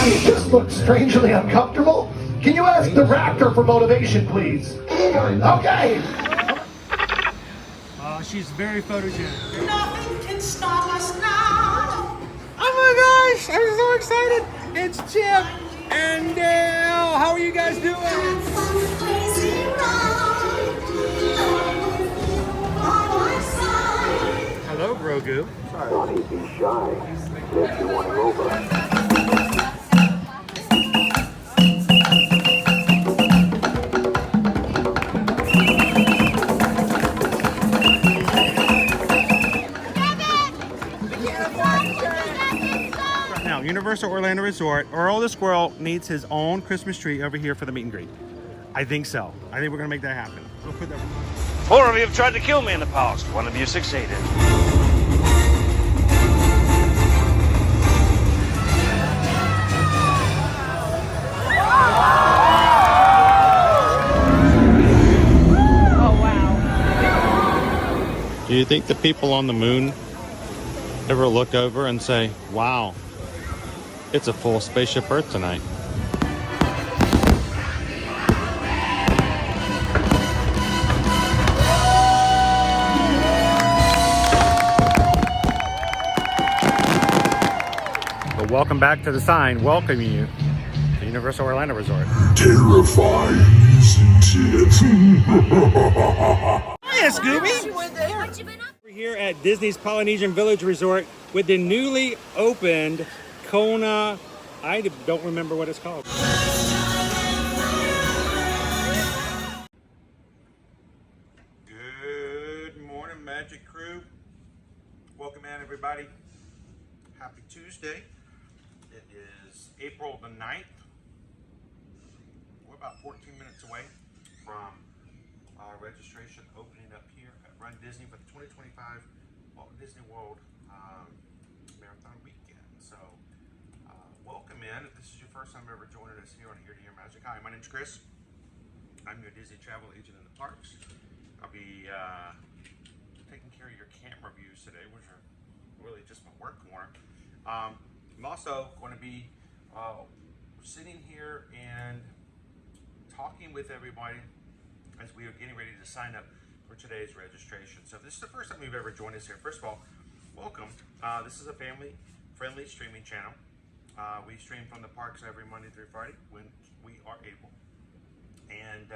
You just look strangely uncomfortable. Can you ask the raptor for motivation, please? Okay. She's very photogenic. Nothing can stop us now. Oh my gosh, I'm so excited. It's Chip and Dale. How are you guys doing? Hello, Grogu. Don't be shy. If you want him over. Now, Universal Orlando Resort, Earl the Squirrel needs his own Christmas tree over here for the meet and greet. I think so. I think we're gonna make that happen. We'll put that. 4 of you have tried to kill me in the past. 1 of you succeeded. Do you think the people on the moon ever look over and say, wow, it's a full spaceship Earth tonight? But welcome back to the sign welcoming you to Universal Orlando Resort. Terrifying, isn't it? Hiya, Scooby! We're here at Disney's Polynesian Village Resort with the newly opened Kona. I don't remember what it's called. Good morning, Magic Crew. Welcome in, everybody. Happy Tuesday. It is April the 9th. We're about 14 minutes away from registration opening up here at Run Disney for the 2025 Walt Disney World Marathon Weekend. So, welcome in. If this is your first time ever joining us here on Here to Hear Magic. Hi, my name's Chris. I'm your Disney travel agent in the parks. I'll be taking care of your camera views today, which are really just my work corner. I'm also going to be sitting here and talking with everybody as we are getting ready to sign up for today's registration. So if this is the first time you've ever joined us here, first of all, welcome. This is a family-friendly streaming channel. We stream from the parks every Monday through Friday when we are able. And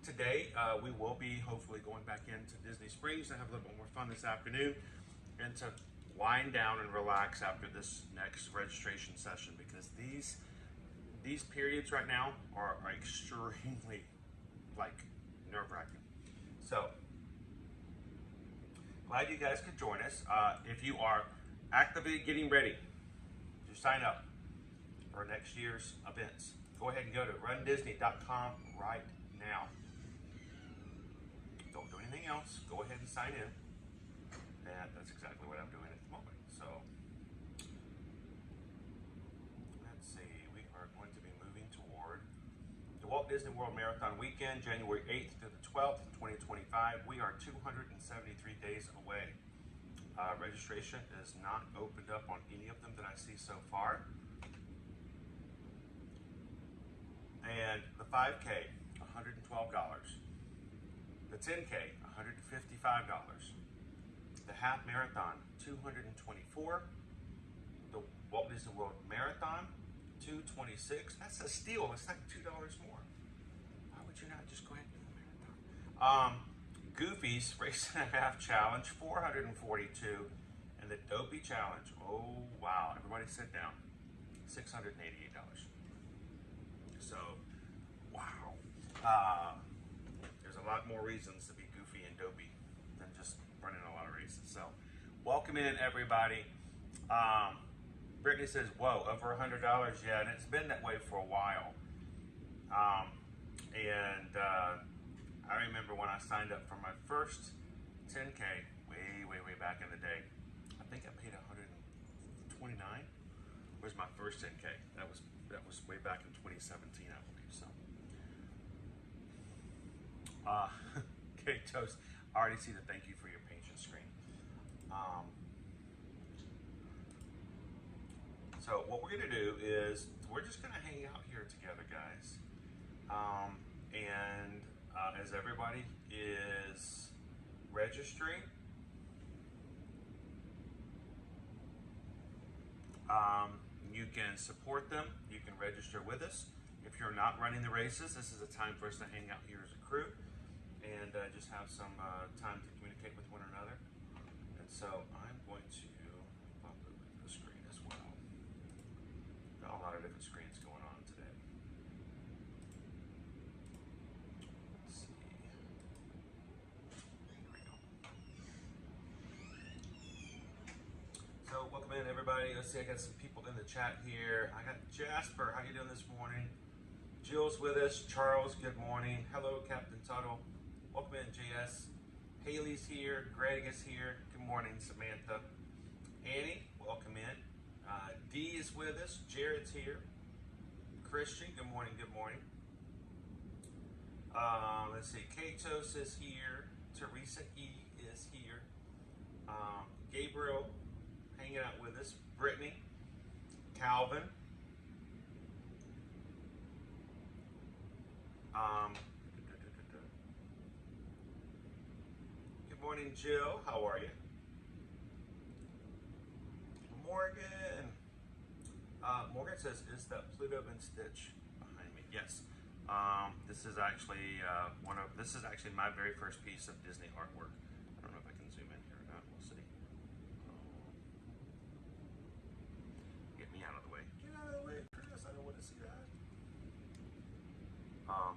today we will be hopefully going back into Disney Springs and have a little bit more fun this afternoon and to wind down and relax after this next registration session, because these periods right now are extremely nerve-wracking. So glad you guys could join us. If you are actively getting ready to sign up for next year's events, go ahead and go to rundisney.com right now. Don't do anything else. Go ahead and sign in. And that's exactly what I'm doing at the moment. So let's see. We are going to be moving toward the Walt Disney World Marathon Weekend, January 8th to the 12th, 2025. We are 273 days away. Registration is not opened up on any of them that I see so far. And the 5K, $112. The 10K, $155. The half marathon, $224. The Walt Disney World Marathon, $226. That's a steal. It's like $2 more. Why would you not just go ahead and do the marathon? Goofy's Race and a Half Challenge, $442. And the Dopey Challenge, oh wow, everybody sit down, $688. So, wow. There's a lot more reasons to be goofy and dopey than just running a lot of races. So, welcome in, everybody. Brittany says, whoa, over $100, yeah, and it's been that way for a while. I remember when I signed up for my first 10K, way back in the day. I think I paid $129. Was my first 10K. That was way back in 2017, I believe. So, okay, Toast. I already see the thank you for your patience screen. So what we're gonna do is we're just gonna hang out here together, guys. As everybody is registering, you can support them. You can register with us. If you're not running the races, this is a time for us to hang out here as a crew and just have some time to communicate with one another. And so I'm going to pop over the screen as well. Got a lot of different screens going on today. Let's see. There we go. So welcome in, everybody. Let's see, I got some people in the chat here. I got Jasper. How you doing this morning? Jill's with us. Charles, good morning. Hello, Captain Tuttle. Welcome in, JS. Haley's here. Greg is here. Good morning, Samantha. Annie, welcome in. Dee is with us. Jared's here. Christian, good morning, good morning. Let's see. Katos is here. Teresa E is here. Gabriel hanging out with us. Brittany. Calvin. Good morning, Jill. How are you? Morgan. Morgan says, "Is that Pluto and Stitch behind me?" Yes. This is actually this is actually my very first piece of Disney artwork. I don't know if I can zoom in here or not. We'll see. Get me out of the way. Get out of the way, Chris. I don't want to see that.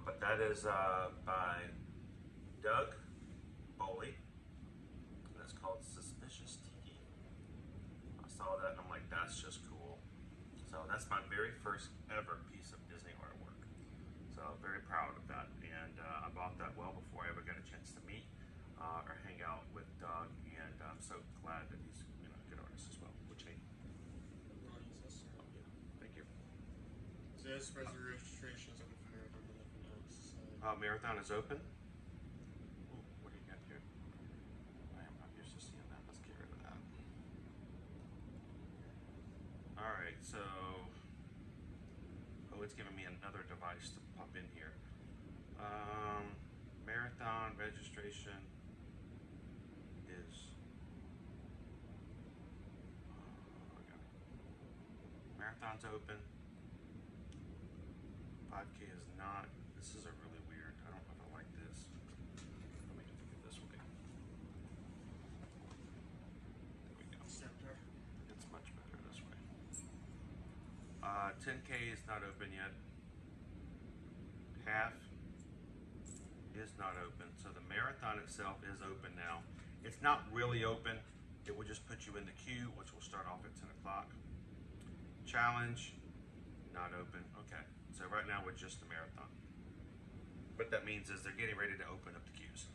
But that is by Doug Boley. And it's called Suspicious Tiki. I saw that and I'm like, that's just cool. So that's my very first ever piece of Disney artwork. So very proud of that. And I bought that well before I ever got a chance to meet or hang out with Doug. And I'm so glad that he's a good artist as well. Which he? Thank you. This registration is open for Marathon, but nothing else. Marathon is open. Ooh, what do you got here? I am not used to seeing that. Let's get rid of that. All right, so it's giving me another device to pop in here. Marathon registration is. Marathon's open. 5K is not. This is a really weird. I don't know if I like this. Let me look at this way. There we go. Center. It's much better this way. 10K is not open yet. Half is not open. So the marathon itself is open now. It's not really open. It will just put you in the queue, which will start off at 10 o'clock. Challenge, not open. Okay. So right now we're just the marathon. What that means is they're getting ready to open up the queues.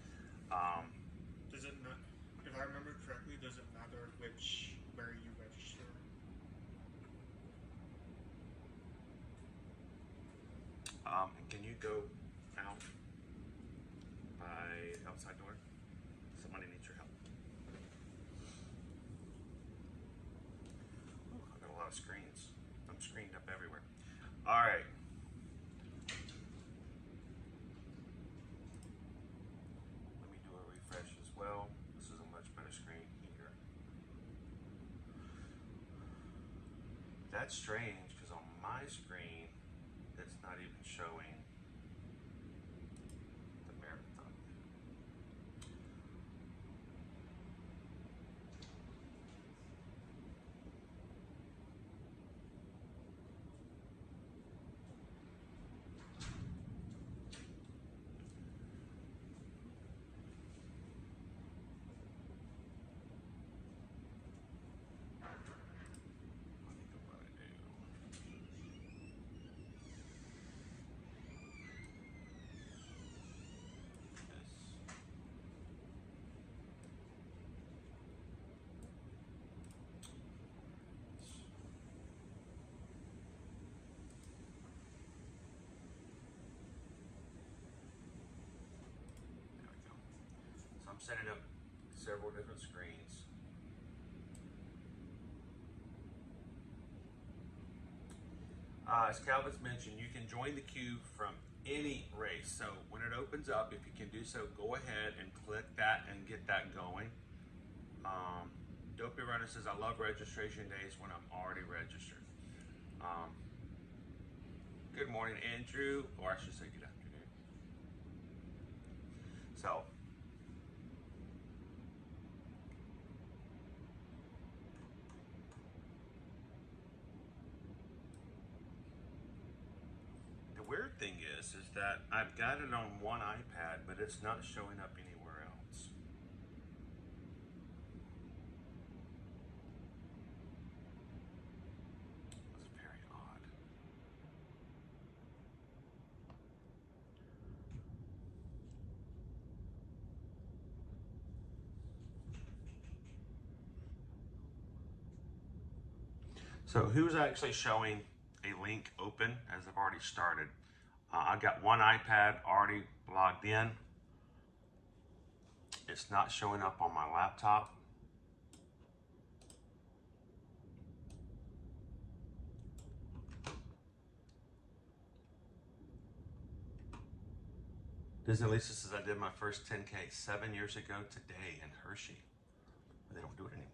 Does it not, if I remember correctly, does it matter where you register? Can you go out by outside door? Somebody needs your help. Ooh, I've got a lot of screens. I'm screened up everywhere. All right. Let me do a refresh as well. This is a much better screen here. That's strange because on my screen, it's not even showing the marathon. I'm setting up several different screens. as Calvin's mentioned, you can join the queue from any race. So when it opens up, if you can do so, go ahead and click that and get that going. Dopey Runner says, I love registration days when I'm already registered. Good morning, Andrew, or I should say good afternoon. So, the weird thing is that I've got it on one iPad, but it's not showing up anywhere else. It's very odd. So who's actually showing a link open as I've already started? I've got one iPad already logged in. It's not showing up on my laptop. Disney Lisa says I did my first 10K 7 years ago today in Hershey. But they don't do it anymore.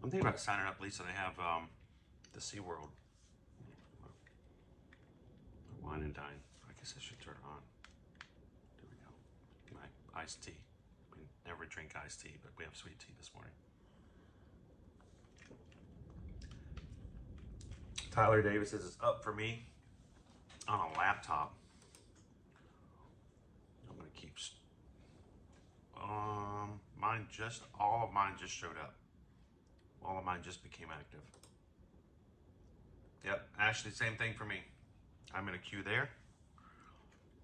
I'm thinking about signing up, Lisa. They have the SeaWorld wine and dine. I guess I should turn it on. There we go. My iced tea. We never drink iced tea, but we have sweet tea this morning. Tyler Davis says it's up for me on a laptop. I'm gonna keep. All of mine just showed up. All of mine just became active. Yep, Ashley, same thing for me. I'm in a queue there.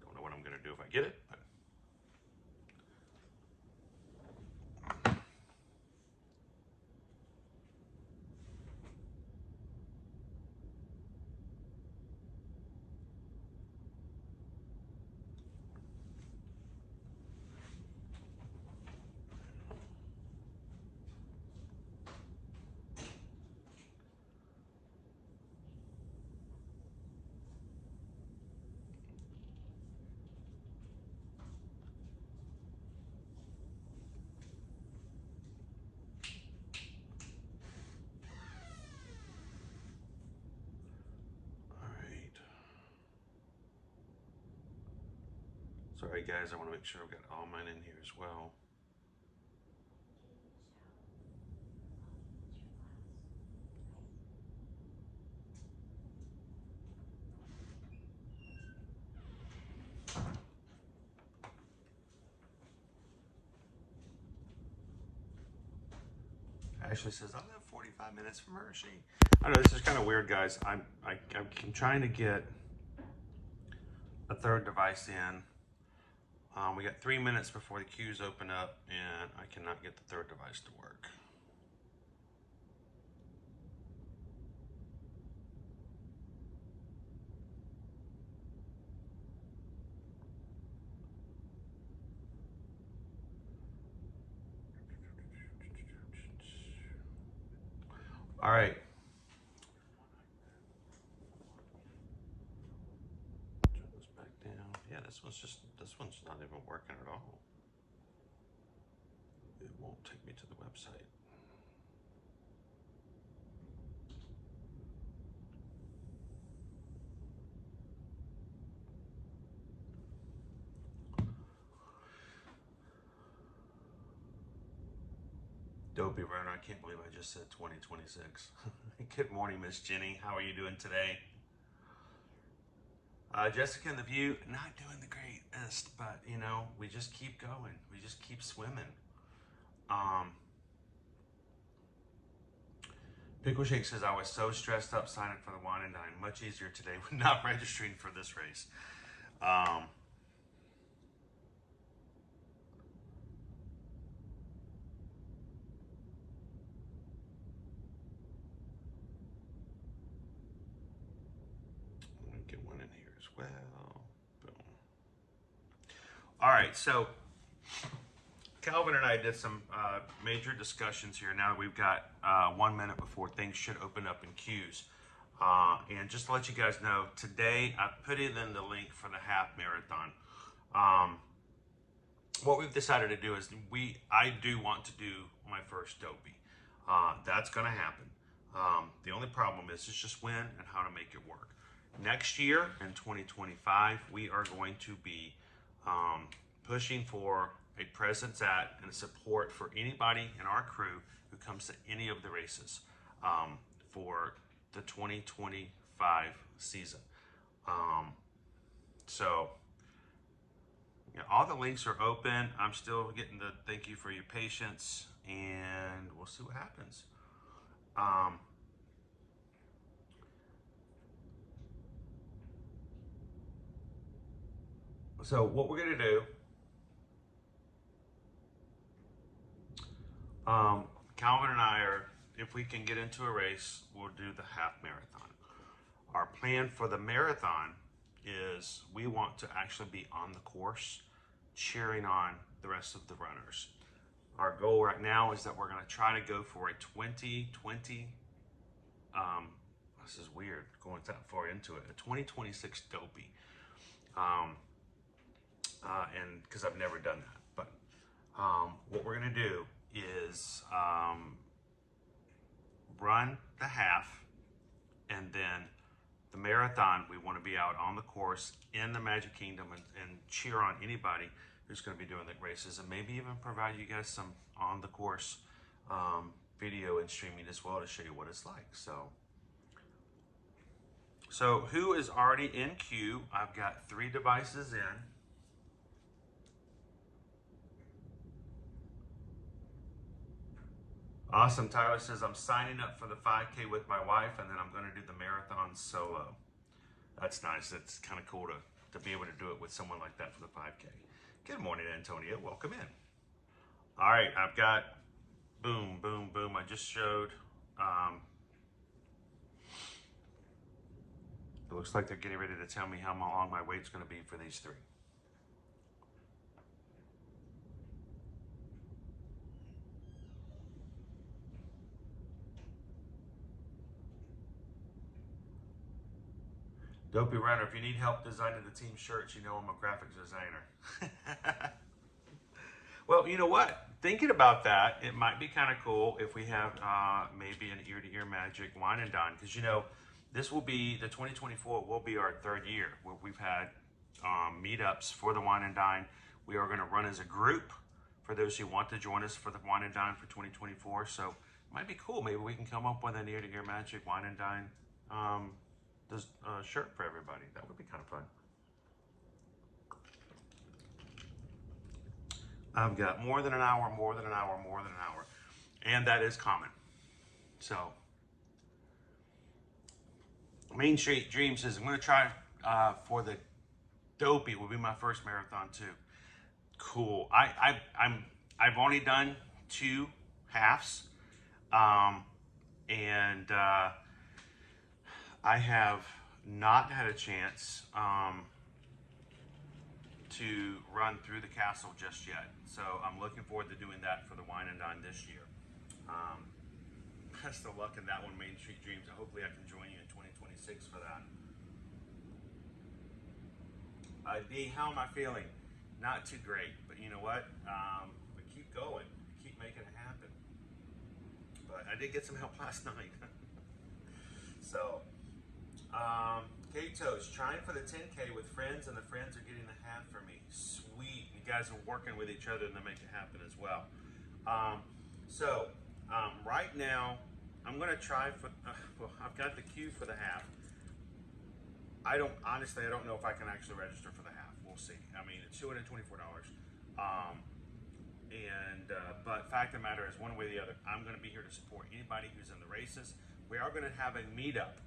Don't know what I'm gonna do if I get it, but. Sorry guys, I want to make sure I've got all mine in here as well. Ashley says, I live 45 minutes from Hershey. I know this is kind of weird, guys. I'm trying to get a third device in. We got 3 minutes before the queues open up, and I cannot get the third device to work. All right. Turn this back down. Yeah, this one's not even working at all. It won't take me to the website. Dopey Runner, I can't believe I just said 2026. Good morning, Miss Jenny. How are you doing today? Jessica and the View, not doing the greatest, but you know, we just keep going. We just keep swimming. Pickle Shake says, I was so stressed up signing for the wine and dine. Much easier today when not registering for this race. Get one in here as well. Boom. All right, so Calvin and I did some major discussions here. Now we've got 1 minute before things should open up in queues. And just to let you guys know, today I put it in the link for the half marathon. What we've decided to do is I do want to do my first Dopey. That's going to happen. The only problem is just when and how to make it work. Next year in 2025, we are going to be pushing for a presence at and support for anybody in our crew who comes to any of the races for the 2025 season. So, you know, all the links are open. I'm still getting the thank you for your patience, and we'll see what happens. So what we're gonna do, Calvin and I are, if we can get into a race, we'll do the half marathon. Our plan for the marathon is we want to actually be on the course, cheering on the rest of the runners. Our goal right now is that we're gonna try to go for a 2020, this is weird going that far into it, a 2026 Dopey. And because I've never done that, but what we're gonna do is run the half, and then the marathon, we want to be out on the course in the Magic Kingdom and cheer on anybody who's going to be doing the races, and maybe even provide you guys some on the course video and streaming as well to show you what it's like. So who is already in queue? I've got 3 devices in. Awesome. Tyler says, I'm signing up for the 5K with my wife, and then I'm going to do the marathon solo. That's nice. It's kind of cool to be able to do it with someone like that for the 5K. Good morning, Antonia. Welcome in. All right. I've got boom, boom, boom. I just showed. It looks like they're getting ready to tell me how long my wait's going to be for these 3. Dopey Runner, if you need help designing the team shirts, you know I'm a graphics designer. Well, you know what? Thinking about that, it might be kind of cool if we have maybe an ear-to-ear magic wine and dine, because you know, this will be, the 2024 will be our 3rd year where we've had meetups for the wine and dine. We are going to run as a group for those who want to join us for the wine and dine for 2024. So it might be cool. Maybe we can come up with an ear-to-ear magic wine and dine shirt for everybody. That would be kind of fun. I've got more than an hour, more than an hour, more than an hour. And that is common. So, Main Street Dream says, I'm going to try for the Dopey. Will be my first marathon too. Cool. I've only done 2 halves. I have not had a chance to run through the castle just yet. So I'm looking forward to doing that for the wine and dine this year. Best of luck in that one, Main Street Dreams. Hopefully I can join you in 2026 for that. D, how am I feeling? Not too great, but you know what? We keep going, keep making it happen. But I did get some help last night. So, Kato's trying for the 10K with friends, and the friends are getting the half for me. Sweet. You guys are working with each other to make it happen as well. Right now, I'm going to try for, well, I've got the queue for the half. Honestly, I don't know if I can actually register for the half. We'll see. I mean, it's $224. But fact of the matter is, one way or the other, I'm going to be here to support anybody who's in the races. We are going to have a meetup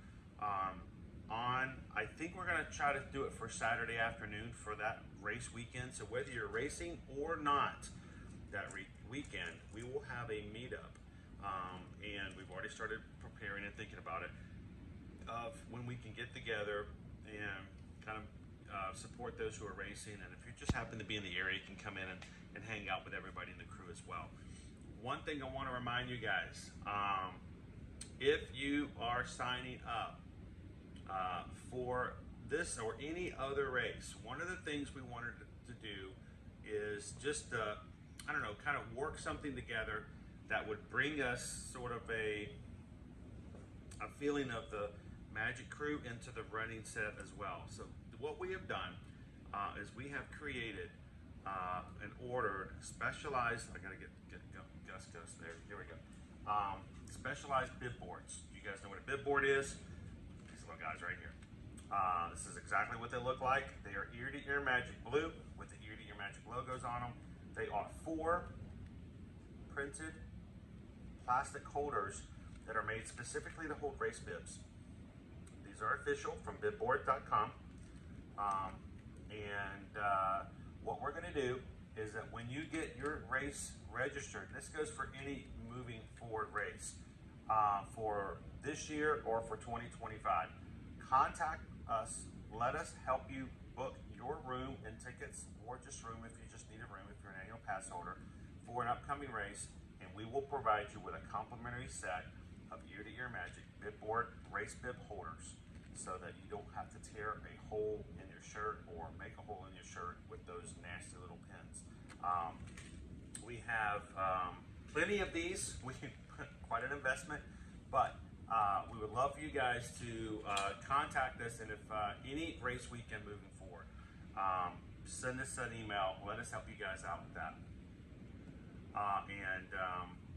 I think we're going to try to do it for Saturday afternoon for that race weekend. So whether you're racing or not that weekend, we will have a meetup. And we've already started preparing and thinking about it of when we can get together and kind of support those who are racing. And if you just happen to be in the area, you can come in and hang out with everybody in the crew as well. One thing I want to remind you guys, if you are signing up for this or any other race, one of the things we wanted to do is just, I don't know, kind of work something together that would bring us sort of a feeling of the Magic Crew into the running set as well. So what we have done is we have created and ordered specialized, I gotta get Gus there, here we go. Specialized bib boards. You guys know what a bib board is? These little guys right here. This is exactly what they look like. They are ear to ear magic blue with the ear to ear magic logos on them. They are 4 printed plastic holders that are made specifically to hold race bibs. These are official from bibboard.com. What we're going to do is that when you get your race registered, this goes for any moving forward race for this year or for 2025, contact us. Let us help you book your room and tickets, or just room if you just need a room if you're an annual pass holder for an upcoming race, and we will provide you with a complimentary set of ear-to-ear magic bib board race bib holders, so that you don't have to tear a hole in your shirt or make a hole in your shirt with those nasty little pins. We have plenty of these. Quite an investment, but we would love for you guys to contact us, and if any race weekend moving forward, send us an email. Let us help you guys out with that, and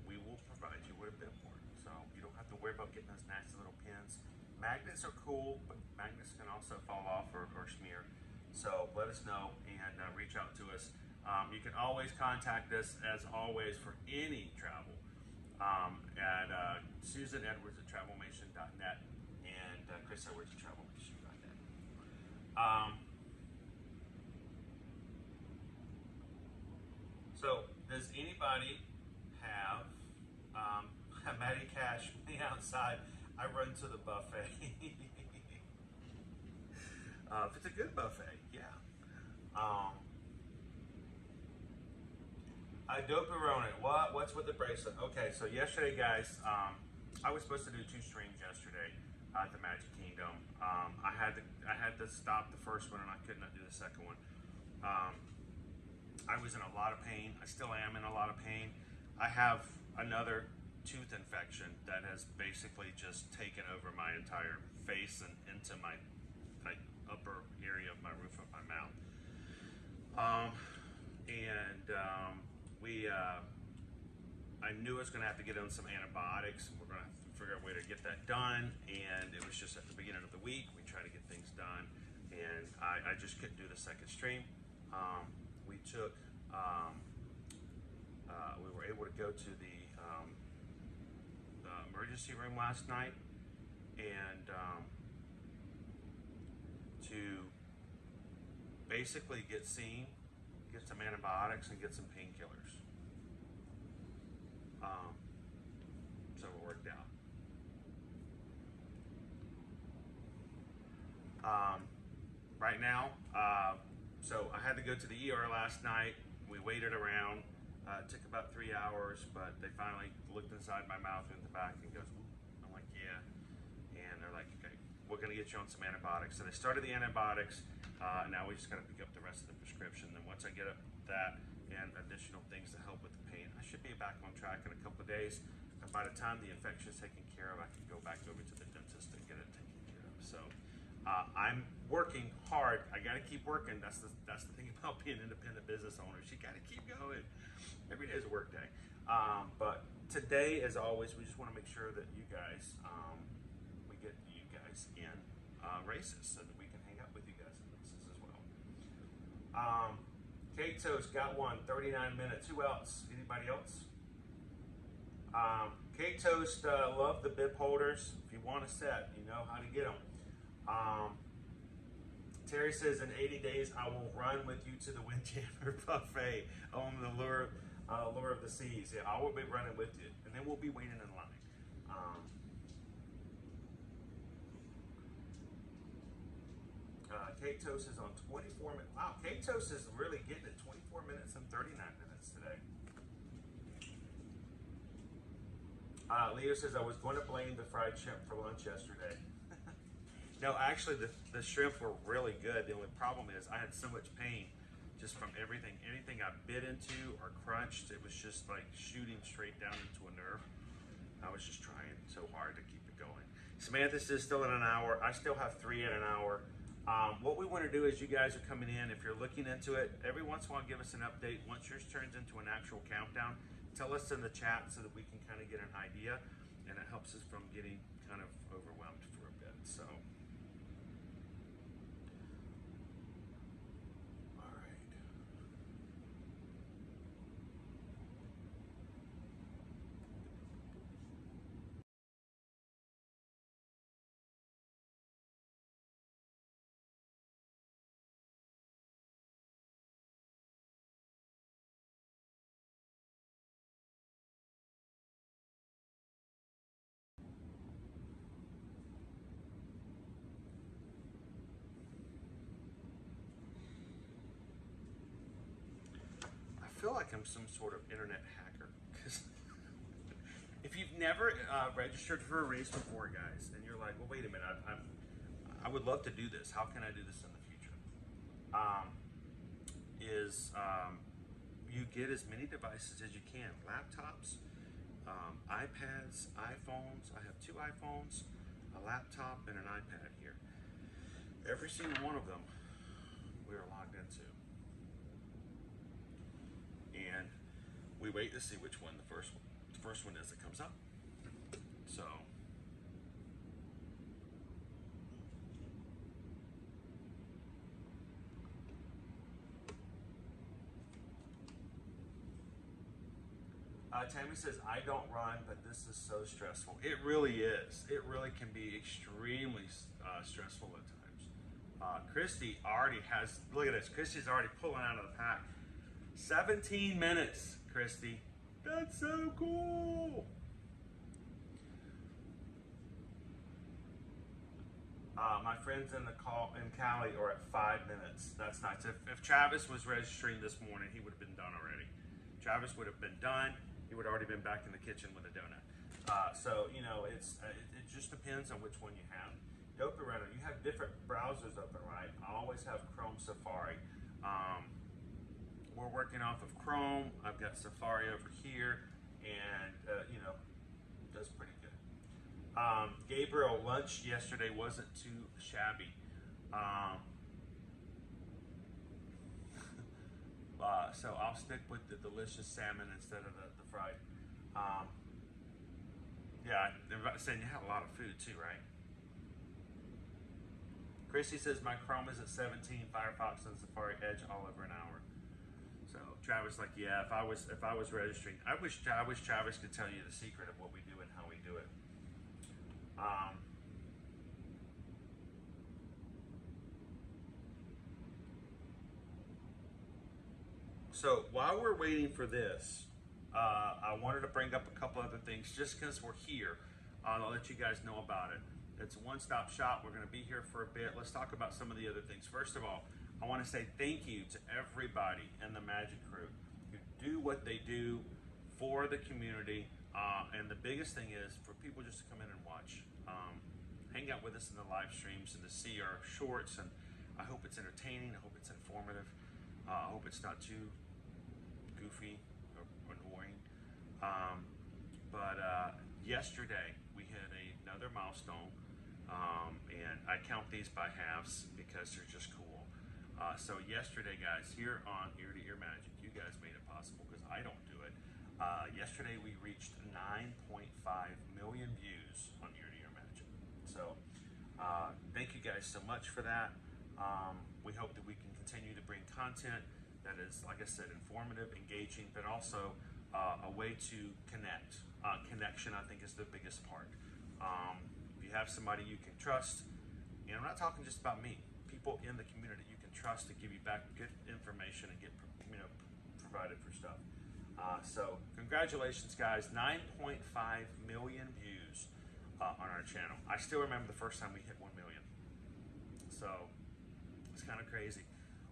we will provide you with a bib board, so you don't have to worry about getting those nasty little pins. Magnets are cool, but magnets can also fall off or smear. So let us know and reach out to us. You can always contact us, as always, for any travel at susanedwards at travelmation.net and chrisedwards at travelmation.net. So does anybody have Maddie Cash, me outside? I run to the buffet. If it's a good buffet, yeah. I dope around it. What's with the bracelet? Okay, so yesterday, guys, I was supposed to do 2 streams yesterday at the Magic Kingdom. I had to stop the first one, and I could not do the second one. I was in a lot of pain. I still am in a lot of pain. I have another tooth infection that has basically just taken over my entire face and into my upper area of my roof of my mouth. I knew I was going to have to get on some antibiotics. We're going to have to figure out a way to get that done, and it was just at the beginning of the week we tried to get things done, and I just couldn't do the second stream. We took we were able to go to the emergency room last night, and to basically get seen, get some antibiotics, and get some painkillers. So it worked out. Right now, so I had to go to the ER last night. We waited around. It took about 3 hours, but they finally looked inside my mouth and the back and goes, I'm like, yeah. And they're like, okay, we're gonna get you on some antibiotics. So they started the antibiotics, and now we just gotta pick up the rest of the prescription. Then once I get up that and additional things to help with the pain, I should be back on track in a couple of days. And by the time the infection is taken care of, I can go back over to the dentist and get it taken care of. So I'm working hard. I gotta keep working. That's the thing about being an independent business owner. You gotta keep going. Every day is a work day. But today, as always, we just want to make sure that you guys, we get you guys in races so that we can hang out with you guys in races as well. Kate Toast got one, 39 minutes. Who else? Anybody else? Kate Toast loved the bib holders. If you want a set, you know how to get them. Terry says, in 80 days, I will run with you to the Windjammer Buffet on the Lure of the Seas. Yeah, I will be running with you, and then we'll be waiting in line. Kate Toast is on 24 minutes. Wow, Kate Toast is really getting it. 24 minutes and 39 minutes today. Leo says, I was going to blame the fried shrimp for lunch yesterday. No, actually, the shrimp were really good. The only problem is I had so much pain just from everything. Anything I bit into or crunched, it was just like shooting straight down into a nerve. I was just trying so hard to keep it going. Samantha says still in an hour. I still have 3 in an hour. What we want to do is you guys are coming in. If you're looking into it, every once in a while give us an update. Once yours turns into an actual countdown, tell us in the chat so that we can kind of get an idea, and it helps us from getting kind of overwhelmed for a bit. So, all right. I feel like I'm some sort of internet hacker, because if you've never registered for a race before, guys, and you're like, well, wait a minute, I would love to do this. How can I do this in the future? You get as many devices as you can, laptops, iPads, iPhones. I have 2 iPhones, a laptop, and an iPad here. Every single one of them we are logged into. And we wait to see which one the first one is that comes up. So Tammy says, I don't run, but this is so stressful. It really is. It really can be extremely stressful at times. Christy already has, look at this, Christy's already pulling out of the pack. 17 minutes, Christy. That's so cool. My friends in Cali are at 5 minutes. That's nice. If Travis was registering this morning, he would have been done already. Travis would have been done. He would have already been back in the kitchen with a donut. So, you know, it just depends on which one you have. Dopey Runner, you have different browsers open, right? I always have Chrome Safari. We're working off of Chrome. I've got Safari over here, and you know, it does pretty good. Gabriel, lunch yesterday wasn't too shabby. So I'll stick with the delicious salmon instead of the fried. Yeah, they're saying you had a lot of food too, right? Chrissy says my Chrome is at 17, Firefox and Safari Edge all over an hour. So Travis, like, yeah, if I was registering, I wish Travis could tell you the secret of what we do and how we do it. So while we're waiting for this, I wanted to bring up a couple other things just because we're here. I'll let you guys know about it. It's a one-stop shop. We're going to be here for a bit. Let's talk about some of the other things. First of all, I want to say thank you to everybody in the Magic Crew who do what they do for the community. And the biggest thing is for people just to come in and watch. Hang out with us in the live streams and to see our shorts. And I hope it's entertaining. I hope it's informative. I hope it's not too goofy or annoying. But yesterday we had another milestone. And I count these by halves because they're just cool. So yesterday, guys, here on Ear to Ear Magic, you guys made it possible because I don't do it. Yesterday we reached 9.5 million views on Ear to Ear Magic. So thank you guys so much for that. We hope that we can continue to bring content that is, like I said, informative, engaging, but also a way to connect. Connection, I think, is the biggest part. If you have somebody you can trust, and I'm not talking just about me, people in the community you can trust to give you back good information and get, you know, provided for stuff. So congratulations, guys! 9.5 million views on our channel. I still remember the first time we hit 1 million. So it's kind of crazy.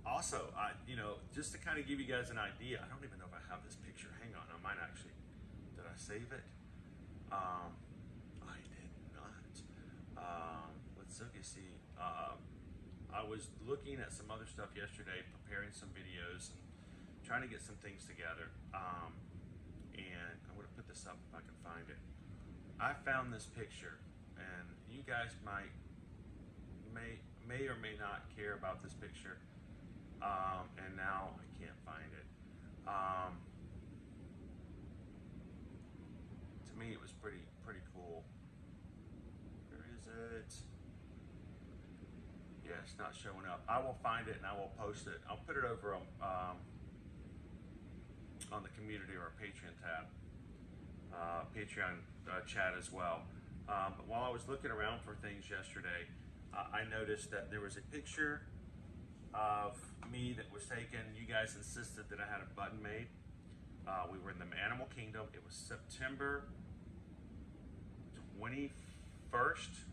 Also, you know, just to kind of give you guys an idea, I don't even know if I have this picture. Hang on, I might actually. Did I save it? I did not. Let's So you see, I was looking at some other stuff yesterday, preparing some videos and trying to get some things together. And I'm gonna put this up if I can find it. I found this picture, and you guys may or may not care about this picture. And now I can't find it. To me, it was pretty cool. Where is it? Yeah, it's not showing up. I will find it and I will post it. I'll put it over on the community or Patreon tab, Patreon chat as well. But while I was looking around for things yesterday, I noticed that there was a picture of me that was taken. You guys insisted that I had a button made. We were in the Animal Kingdom. It was September 21st,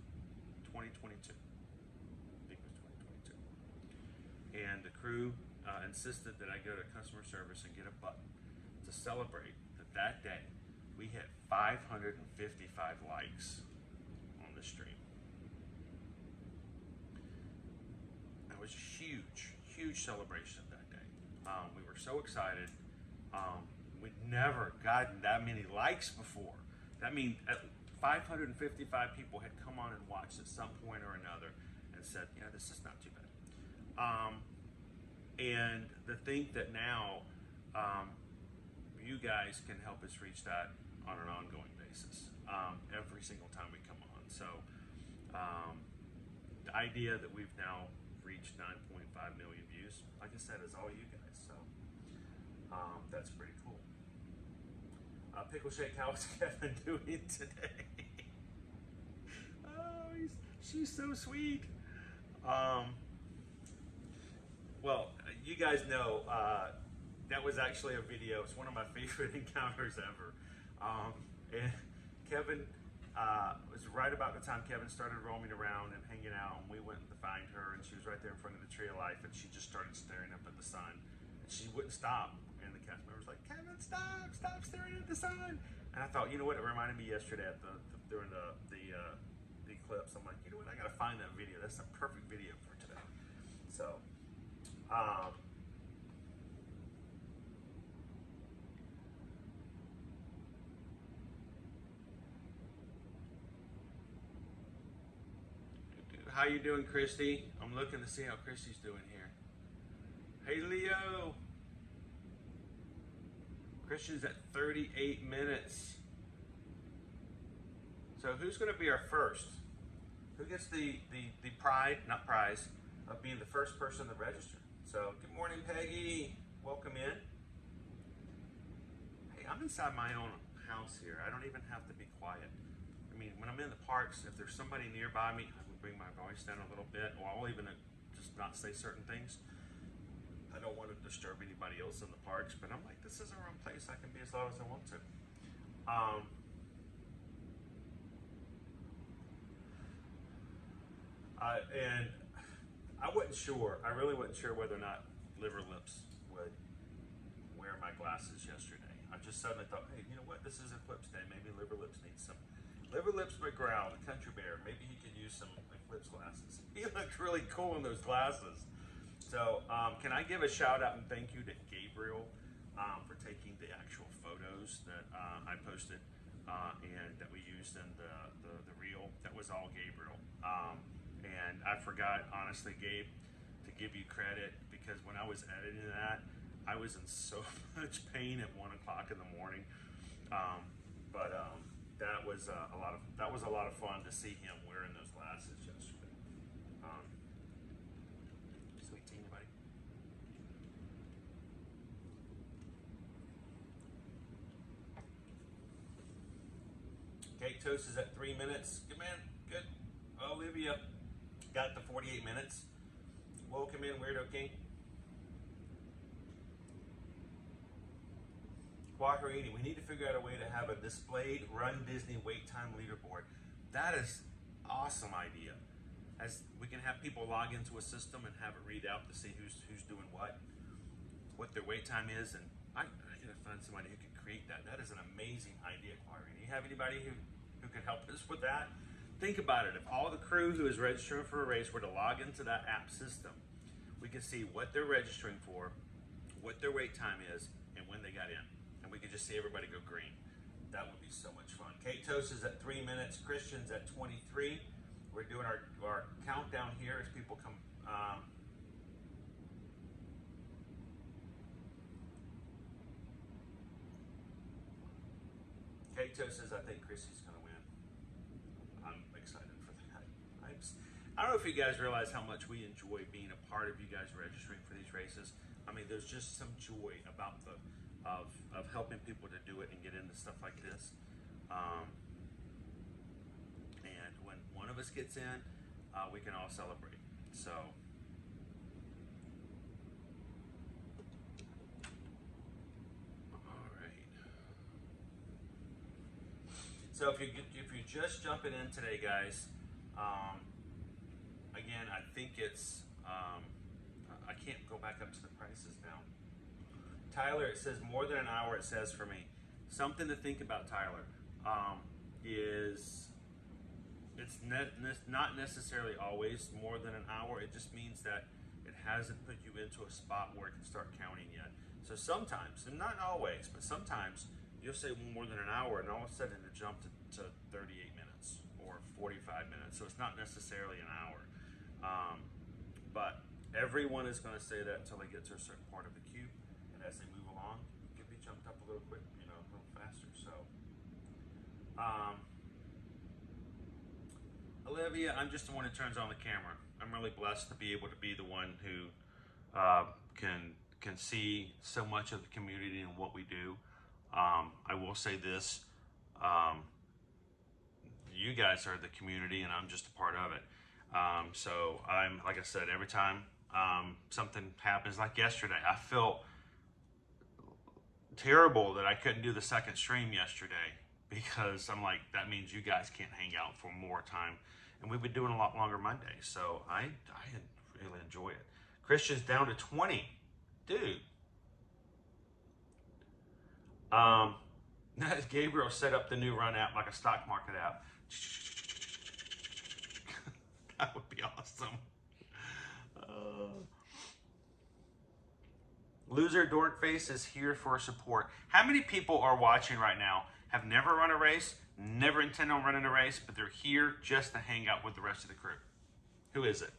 2022. I think it was 2022. And the crew insisted that I go to customer service and get a button to celebrate that day we hit 555 likes on the stream. That was huge celebration that day. We were so excited. We'd never gotten that many likes before. That means 555 people had come on and watched at some point or another and said, yeah, this is not too bad. And to think that now you guys can help us reach that on an ongoing basis every single time we come on. So the idea that we've now reached 9.5 million views, like I said, is all you guys. So that's pretty cool. Pickle Shake, how's Kevin doing today? Oh, she's so sweet. Well, you guys know that was actually a video. It's one of my favorite encounters ever. And Kevin, was right about the time Kevin started roaming around and hanging out, and we went to find her, and she was right there in front of the Tree of Life, and she just started staring up at the sun. And she wouldn't stop. And the cast member was like, Kevin, stop staring at the sun. And I thought, you know what, it reminded me yesterday at during the eclipse. I'm like, you know what, I gotta find that video. That's a perfect video for today. So, how you doing, Christy? I'm looking to see how Christy's doing here. Hey, Leo. Christian's at 38 minutes. So who's going to be our first? Who gets the not prize, of being the first person to register? So good morning, Peggy. Welcome in. Hey, I'm inside my own house here. I don't even have to be quiet. I mean, when I'm in the parks, if there's somebody nearby me, I will bring my voice down a little bit, or I'll even just not say certain things. I don't want to disturb anybody else in the parks, but I'm like, this is our own place. I can be as loud as I want to. And I wasn't sure. I really wasn't sure whether or not Liver Lips would wear my glasses yesterday. I just suddenly thought, hey, you know what? This is Eclipse Day. Maybe Liver Lips needs some. Liver Lips McGrowl, the country bear. Maybe he could use some Eclipse glasses. He looked really cool in those glasses. So can I give a shout out and thank you to Gabriel for taking the actual photos that I posted and that we used in the reel. That was all Gabriel. And I forgot, honestly, Gabe, to give you credit, because when I was editing that, I was in so much pain at 1 o'clock in the morning. But that was a lot of fun to see him wearing those glasses yesterday. Sweet tea, buddy. Cake Toast is at 3 minutes. Good man, good. Olivia got the 48 minutes. Welcome in, Weirdo King. Quaharini, we need to figure out a way to have a displayed Run Disney wait time leaderboard. That is awesome idea. As we can have people log into a system and have it read out to see who's doing what their wait time is, and I gotta find somebody who can create that. That is an amazing idea, Quaharini. You have anybody who can help us with that? think about it. If all the crew who is registering for a race were to log into that app system, we can see what they're registering for, what their wait time is, and when they got in. And we could just see everybody go green. That would be so much fun. Kate Toast is at 3 minutes. Christian's at 23. We're doing our countdown here as people come. Kate Toast says, I think Chrissy's going to win. I'm excited for that. I don't know if you guys realize how much we enjoy being a part of you guys registering for these races. I mean, there's just some joy about of helping people to do it and get into stuff like this. And when one of us gets in, we can all celebrate. So, all right. So if you're just jumping in today, guys, again, I think it's I can't go back up to the prices now. Tyler, it says more than an hour, it says for me. Something to think about, Tyler, is it's not necessarily always more than an hour. It just means that it hasn't put you into a spot where it can start counting yet. So sometimes, and not always, but sometimes you'll say more than an hour and all of a sudden it jumped to 38 minutes or 45 minutes. So it's not necessarily an hour. But everyone is going to say that until they get to a certain part of the queue. And as they move along, it can be jumped up a little quick, a little faster. So, Olivia, I'm just the one who turns on the camera. I'm really blessed to be able to be the one who can see so much of the community and what we do. I will say this, you guys are the community and I'm just a part of it. So I'm, like I said, every time something happens, like yesterday, I felt terrible that I couldn't do the second stream yesterday because I'm like, that means you guys can't hang out for more time. And we've been doing a lot longer Mondays, so I really enjoy it. Christian's down to 20. Dude. Gabriel set up the new Run app like a stock market app. That would be awesome. Loser Dorkface is here for support. How many people are watching right now, have never run a race, never intend on running a race, but they're here just to hang out with the rest of the crew? Who is it?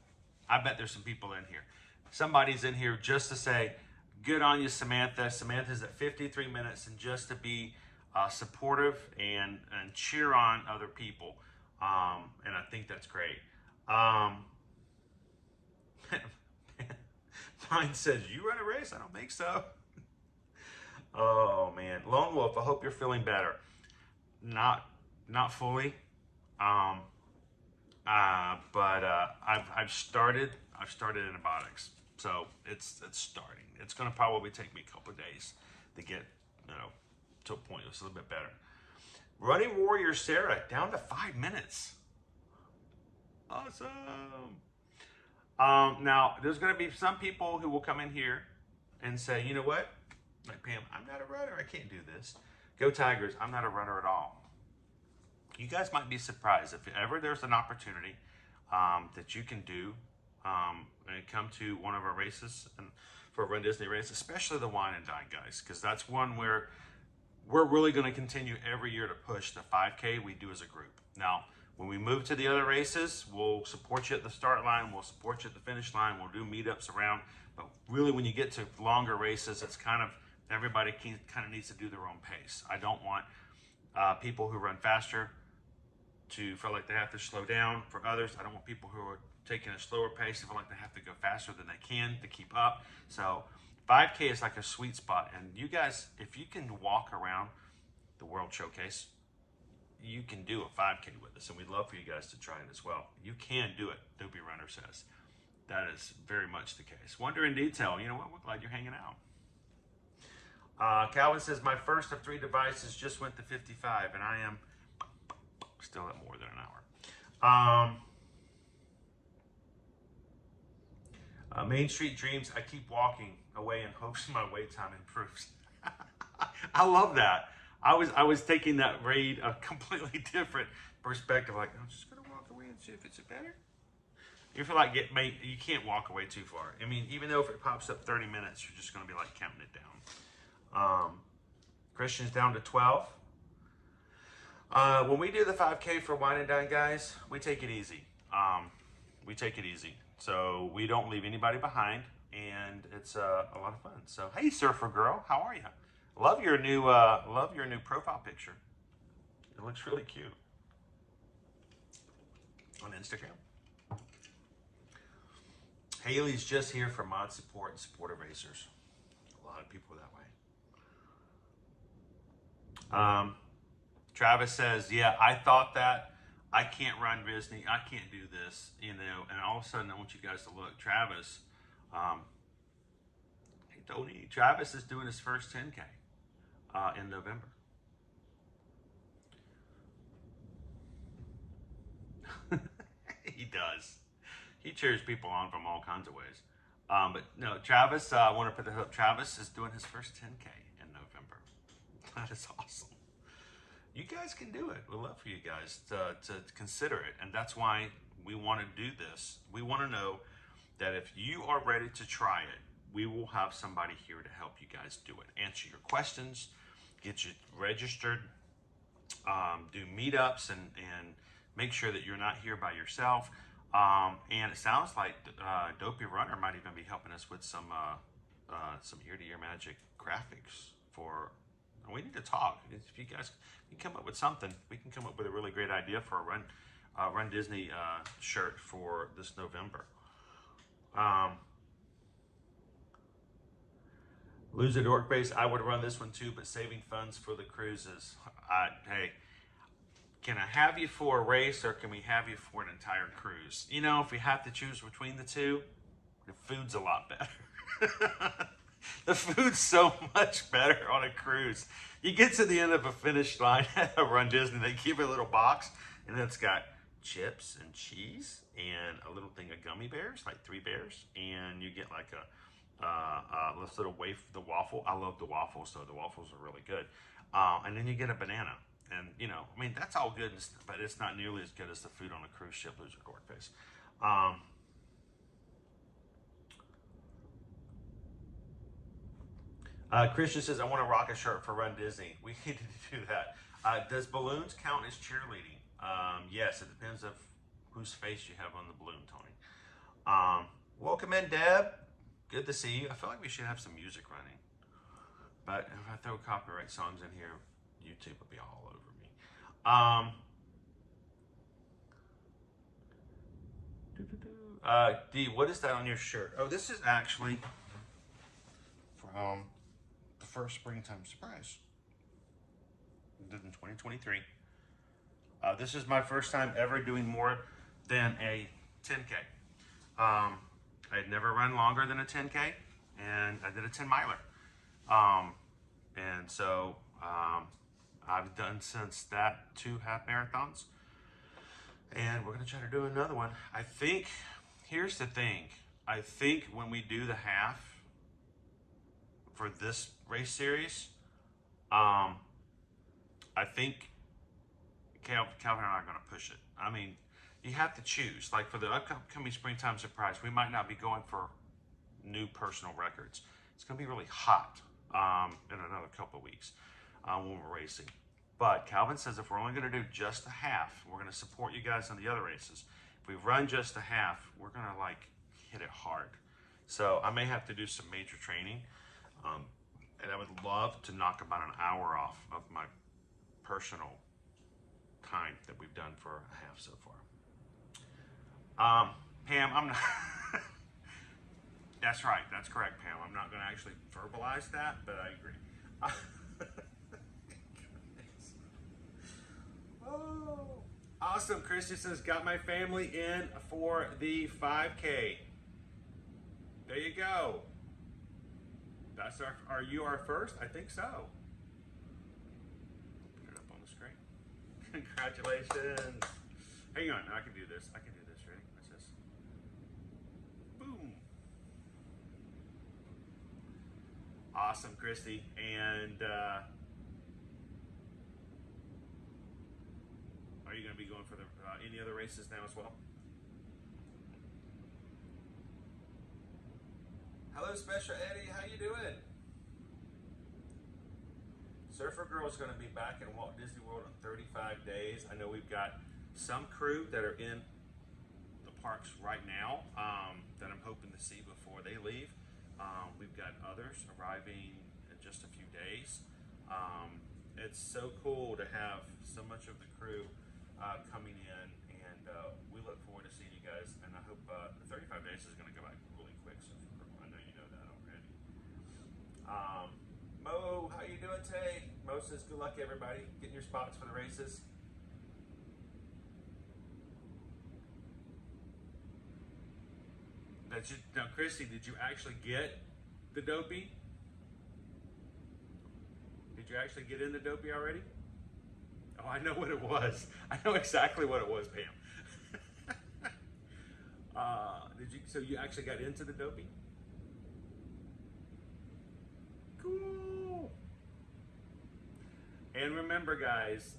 I bet there's some people in here. Somebody's in here just to say, good on you, Samantha. Samantha's at 53 minutes, and just to be supportive and cheer on other people. And I think that's great. Mine says, you run a race? I don't think so. Oh man, Lone Wolf, I hope you're feeling better. Not fully, but I've started antibiotics, so it's starting. It's gonna probably take me a couple of days to get to a point that's a little bit better. Running Warrior Sarah down to 5 minutes. Awesome. Now, there's going to be some people who will come in here and say, you know what? Like, Pam, I'm not a runner. I can't do this. Go Tigers. I'm not a runner at all. You guys might be surprised if ever there's an opportunity that you can do and come to one of our races and for a Run Disney race, especially the Wine and Dine guys, because that's one where we're really going to continue every year to push the 5K we do as a group. Now, when we move to the other races, we'll support you at the start line, we'll support you at the finish line, we'll do meetups around. But really, when you get to longer races, it's kind of, everybody kind of needs to do their own pace. I don't want people who run faster to feel like they have to slow down. For others, I don't want people who are taking a slower pace to feel like they have to go faster than they can to keep up. So 5K is like a sweet spot. And you guys, if you can walk around the World Showcase, you can do a 5K with us, and we'd love for you guys to try it as well. You can do it, Dopey Runner says. That is very much the case. Wonder in Detail, you know what, we're glad you're hanging out. Calvin says, my first of 3 devices just went to 55, and I am still at more than an hour. Main Street Dreams, I keep walking away in hopes my wait time improves. I love that. I was taking that raid a completely different perspective. Like, I'm just gonna walk see if it's better. You feel like you can't walk away too far. I mean, even though if it pops up 30 minutes, you're just going to be like counting it down. Christian's down to 12. When we do the 5K for Wine and Dine, guys, we take it easy. We take it easy. So we don't leave anybody behind, and it's a lot of fun. So, hey, Surfer Girl, how are you? Love your new profile picture. It looks really cute on Instagram. Haley's just here for mod support and support of racers. A lot of people that way. Travis says, yeah, I thought that. I can't run Disney. I can't do this, you know. And all of a sudden, I want you guys to look. Travis, hey, Tony, Travis is doing his first 10K in November. He does. He cheers people on from all kinds of ways. But no, Travis, I want to put the hook. Travis is doing his first 10K in November. That is awesome. You guys can do it. We'd love for you guys to consider it. And that's why we want to do this. We want to know that if you are ready to try it, we will have somebody here to help you guys do it. Answer your questions, get you registered, do meetups, and make sure that you're not here by yourself. And it sounds like Dopey Runner might even be helping us with some ear-to-ear magic graphics for. We need to talk. If you guys can come up with something, we can come up with a really great idea for a Run Disney shirt for this November. Lose a Dork Base. I would run this one too, but saving funds for the cruises. Hey. Can I have you for a race, or can we have you for an entire cruise? You know, if we have to choose between the two, the food's a lot better. The food's so much better on a cruise. You get to the end of a finish line at a Run Disney, they give you a little box, and it's got chips and cheese and a little thing of gummy bears, like 3 bears, and you get like a little the waffle. I love the waffles, so the waffles are really good. And then you get a banana. And, you know, I mean, that's all good, but it's not nearly as good as the food on a cruise ship, Loser Dork Face. Christian says, I want to rock a shirt for Run Disney. We need to do that. Does balloons count as cheerleading? Yes, it depends of whose face you have on the balloon, Tony. Welcome in, Deb. Good to see you. I feel like we should have some music running. But if I throw copyright songs in here, YouTube will be all over me. D, what is that on your shirt? Oh, this is actually from the first Springtime Surprise. I did in 2023. This is my first time ever doing more than a 10K. I had never run longer than a 10K, and I did a 10 miler. And so I've done since that 2 half marathons, and we're gonna try to do another one. I think, here's the thing, I think when we do the half for this race series, I think Calvin and I are gonna push it. I mean, you have to choose. Like for the upcoming Springtime Surprise, we might not be going for new personal records. It's gonna be really hot in another couple of weeks when we're racing. But Calvin says if we're only gonna do just the half, we're gonna support you guys on the other races. If we run just the half, we're gonna like hit it hard. So I may have to do some major training. And I would love to knock about an hour off of my personal time that we've done for a half so far. Pam, I'm not. That's right. That's correct, Pam. I'm not going to actually verbalize that, but I agree. Oh, awesome. Christy says, got my family in for the 5K. There you go. That's are you our first? I think so. Put it up on the screen. Congratulations. Hang on, I can do this. I can do this. Ready? Watch this. Boom. Awesome, Christy. And Are you going to be going for the any other races now as well? Hello, Special Eddie. How you doing? Surfer Girl is going to be back in Walt Disney World in 35 days. I know we've got some crew that are in the parks right now that I'm hoping to see before they leave. We've got others arriving in just a few days. It's so cool to have so much of the crew coming in, and we look forward to seeing you guys. And I hope the 35 days is going to go by really quick. So I know you know that already. Mo, how you doing today? Mo says, good luck everybody, getting your spots for the races. Now, Chrissy, did you actually get the Dopey? Did you actually get in the Dopey already? Oh, I know what it was. I know exactly what it was, Pam. So you actually got into the Dopey? Cool. And remember, guys,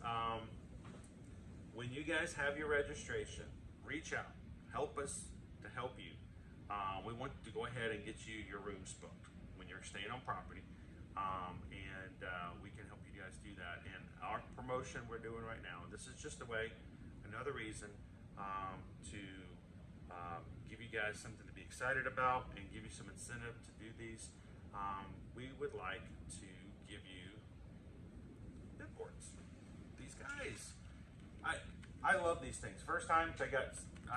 when you guys have your registration, reach out. Help us to help you. We want to go ahead and get you your rooms booked when you're staying on property. And we can help you guys do that. And our promotion we're doing right now, this is just a way, another reason to give you guys something to be excited about and give you some incentive to do these. We would like to give you billboards. These guys, I love these things. First time I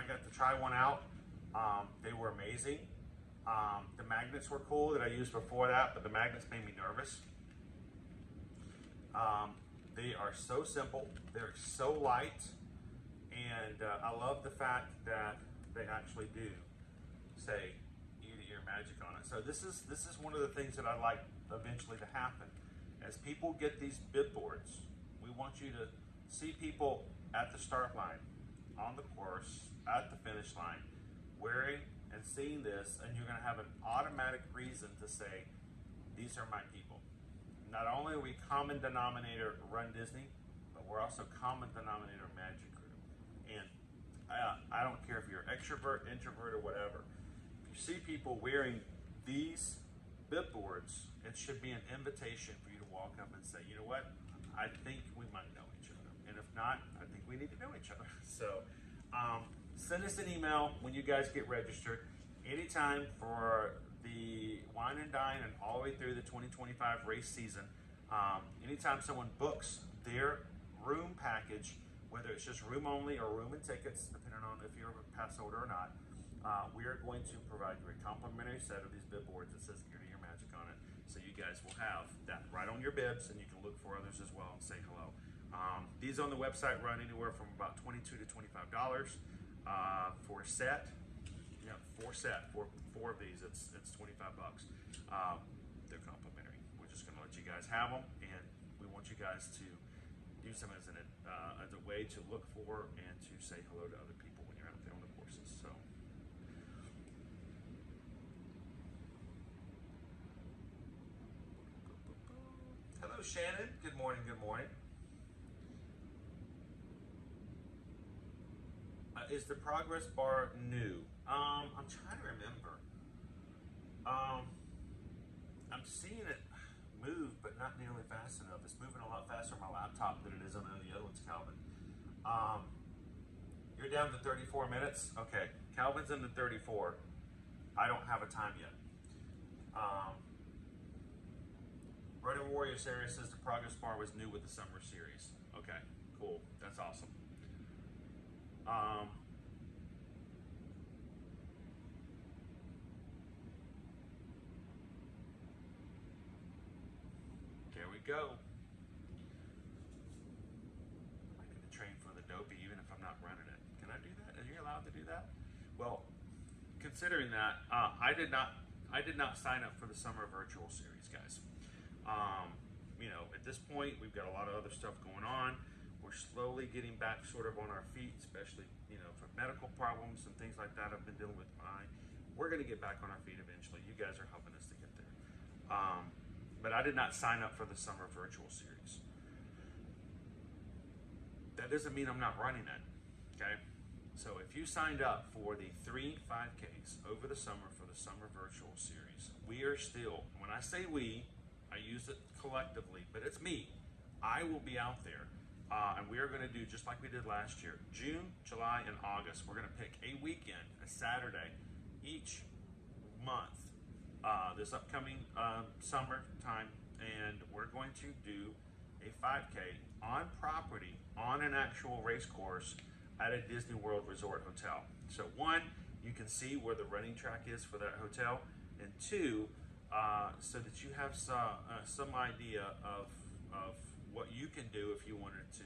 got to try one out. They were amazing. The magnets were cool that I used before that, but the magnets made me nervous. They are so simple. They're so light, and I love the fact that they actually do say ear-to-ear magic on it. So this is one of the things that I'd like eventually to happen. As people get these bib boards, we want you to see people at the start line, on the course, at the finish line, wearing and seeing this, and you're going to have an automatic reason to say, these are my people. Not only are we common denominator Run Disney, but we're also common denominator Magic Crew. And I don't care if you're extrovert, introvert, or whatever. If you see people wearing these bib boards, it should be an invitation for you to walk up and say, you know what, I think we might know each other. And if not, I think we need to know each other. So send us an email when you guys get registered. Anytime for the Wine and Dine and all the way through the 2025 race season, anytime someone books their room package, whether it's just room only or room and tickets, depending on if you're a pass holder or not, we are going to provide you a complimentary set of these bib boards that says ear-to-ear magic on it. So you guys will have that right on your bibs, and you can look for others as well and say hello. These on the website run anywhere from about $22 to $25 for a set. Yeah, four of these. It's $25. They're complimentary. We're just going to let you guys have them, and we want you guys to use them as a way to look for and to say hello to other people when you're out there on the courses. So. Hello, Shannon. Good morning. Good morning. Is the progress bar new? I'm trying to remember. I'm seeing it move, but not nearly fast enough. It's moving a lot faster on my laptop than it is on the other ones, Calvin. You're down to 34 minutes? Okay, Calvin's in the 34. I don't have a time yet. Running Warrior Series says the progress bar was new with the summer series. Okay, cool. That's awesome. There we go. I get to train for the Dopey even if I'm not running it. Can I do that? Are you allowed to do that? Well, considering that, I did not sign up for the summer virtual series, guys. You know, at this point, we've got a lot of other stuff going on. We're slowly getting back sort of on our feet, especially, you know, for medical problems and things like that I've been dealing with mine. We're going to get back on our feet eventually. You guys are helping us to get there. But I did not sign up for the summer virtual series. that doesn't mean I'm not running it, okay? So if you signed up for the 3 5Ks over the summer for the summer virtual series, we are still, when I say we, I use it collectively, but it's me. I will be out there, and we are going to do just like we did last year. June, July, and August, we're going to pick a weekend, a Saturday, each month, this upcoming summertime, and we're going to do a 5K on property, on an actual race course at a Disney World Resort hotel. So one, you can see where the running track is for that hotel, and two, so that you have some idea of what you can do if you wanted to,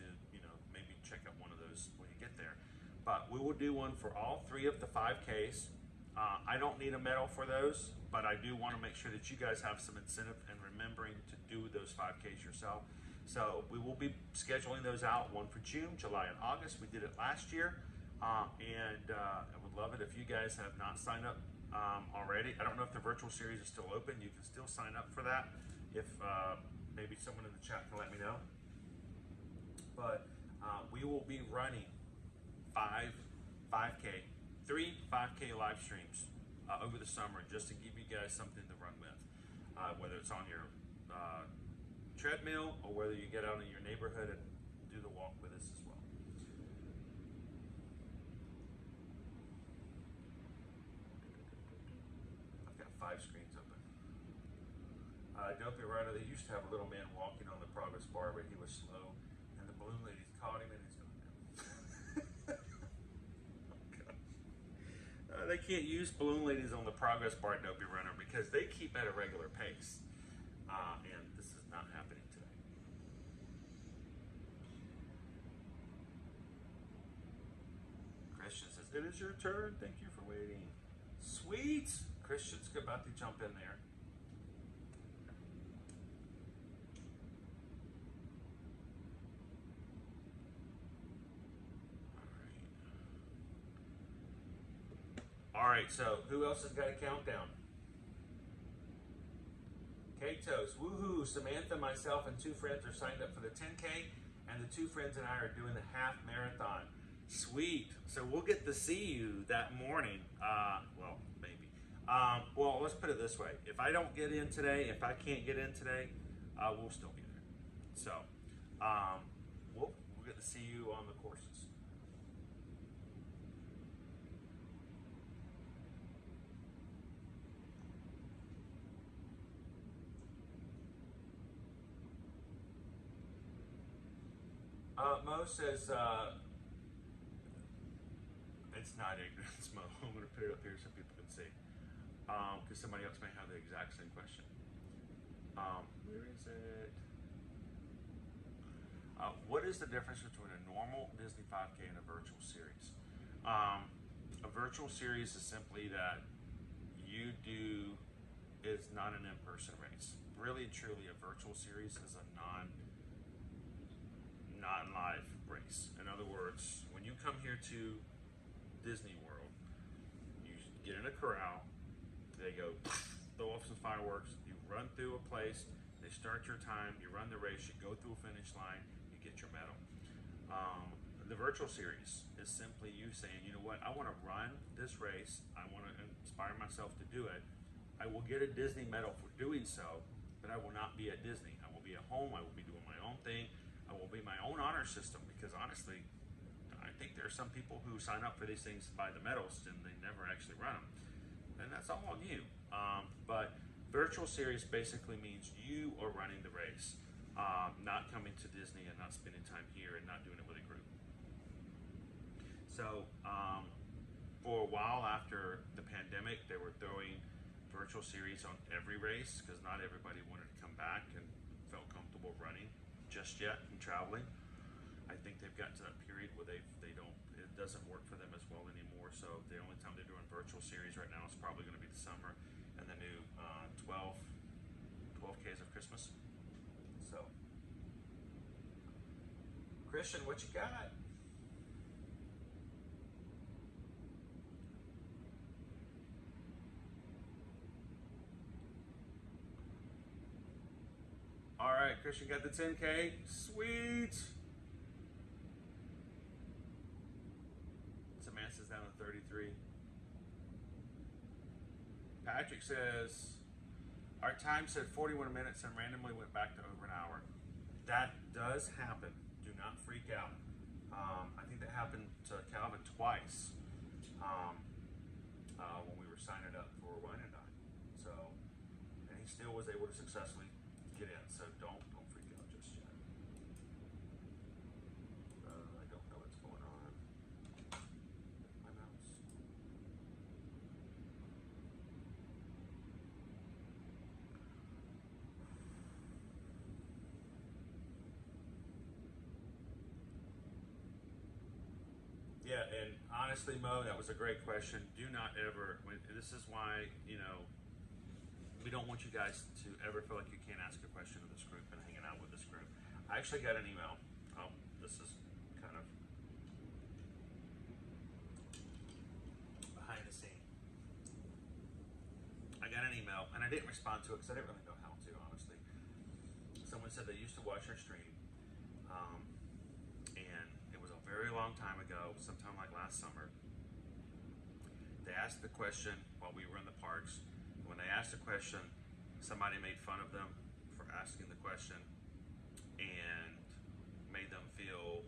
maybe check out one of those when you get there. But we will do one for all 3 of the 5Ks. I don't need a medal for those, but I do want to make sure that you guys have some incentive in remembering to do those 5Ks yourself. So we will be scheduling those out, one for June, July, and August. We did it last year, and I would love it if you guys have not signed up already. I don't know if the virtual series is still open. You can still sign up for that if maybe someone in the chat can let me know. But we will be running 3 5K live streams over the summer, just to give you guys something to run with, whether it's on your treadmill or whether you get out in your neighborhood and do the walk with us as well. I've got 5 screens open. Don't be right. They used to have a little man walking on the progress bar, but he was slow, and the balloon ladies caught him and he's going down. Oh, they can't use balloon ladies on the progress bar, Dopey Runner, because they keep at a regular pace, and this is not happening today. Christian says, "It is your turn. Thank you for waiting." Sweet. Christian's about to jump in there. All right, so who else has got a countdown? Katos, woohoo, Samantha, myself, and 2 friends are signed up for the 10K, and the 2 friends and I are doing the half marathon. Sweet. So we'll get to see you that morning. Well, maybe. Well, let's put it this way. If I don't get in today, if I can't get in today, we'll still be there. So we'll get to see you on the courses. Mo says, it's not ignorance, Mo. I'm going to put it up here so people can see. Because somebody else may have the exact same question. Where is it? What is the difference between a normal Disney 5K and a virtual series? A virtual series is simply that you do, is not an in-person race. Really and truly, a virtual series is a non-live race. In other words, when you come here to Disney World, you get in a corral, they go throw off some fireworks, you run through a place, they start your time, you run the race, you go through a finish line, you get your medal. The virtual series is simply you saying, you know what, I want to run this race, I want to inspire myself to do it. I will get a Disney medal for doing so, but I will not be at Disney. I will be at home, I will be doing my own thing, I will be my own honor system, because honestly, I think there are some people who sign up for these things to buy the medals and they never actually run them. And that's all on you. But virtual series basically means you are running the race, not coming to Disney and not spending time here and not doing it with a group. So for a while after the pandemic, they were throwing virtual series on every race because not everybody wanted to come back and felt comfortable running just yet and traveling. I think they've gotten to that period where it doesn't work for them as well anymore. So the only time they're doing virtual series right now is probably going to be the summer and the new 12 Ks of Christmas. So, Christian, what you got? All right, Christian got the 10K. Sweet. Patrick says, our time said 41 minutes and randomly went back to over an hour. That does happen. Do not freak out. I think that happened to Calvin twice when we were signing up for Wine and Dine. So, and he still was able to successfully get in. So don't freak out just yet. I don't know what's going on. My mouse. Yeah, and honestly, Mo, that was a great question. Do not ever, this is why, you know, we don't want you guys to ever feel like you can't ask a question of this group and hanging out with this group. I actually got an email. This is kind of behind the scene. I got an email, and I didn't respond to it because I didn't really know how to, honestly. Someone said they used to watch our stream, and it was a very long time ago, sometime like last summer. They asked the question while we were in the parks. When they asked the question, somebody made fun of them for asking the question and made them feel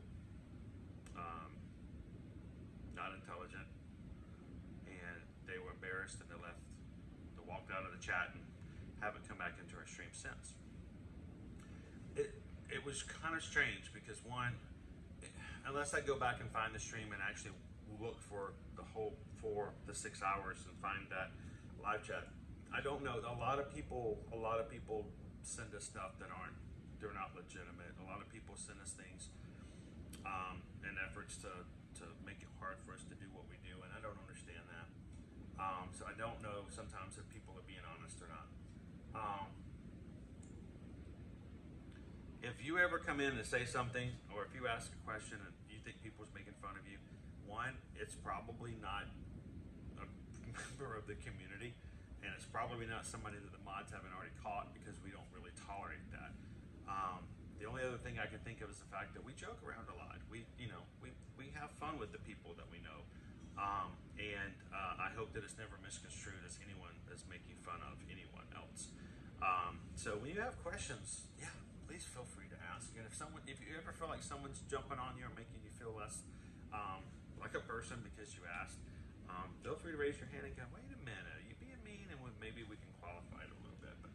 not intelligent, and they were embarrassed, and they walked out of the chat and haven't come back into our stream since. It was kind of strange because, one, unless I go back and find the stream and actually look for the 6 hours and find that live chat, I don't know. A lot of people send us stuff that they're not legitimate. A lot of people send us things in efforts to make it hard for us to do what we do, and I don't understand that. So I don't know sometimes if people are being honest or not. If you ever come in and say something, or if you ask a question and you think people's making fun of you, one, it's probably not a member of the community, and it's probably not somebody that the mods haven't already caught, because we don't really tolerate that. The only other thing I can think of is the fact that we joke around a lot. We have fun with the people that we know, and I hope that it's never misconstrued as anyone that's making fun of anyone else. So when you have questions, yeah, please feel free to ask. And if you ever feel like someone's jumping on you or making you feel less like a person because you asked, feel free to raise your hand and go, wait a minute, are you being mean? And maybe we can qualify it a little bit. But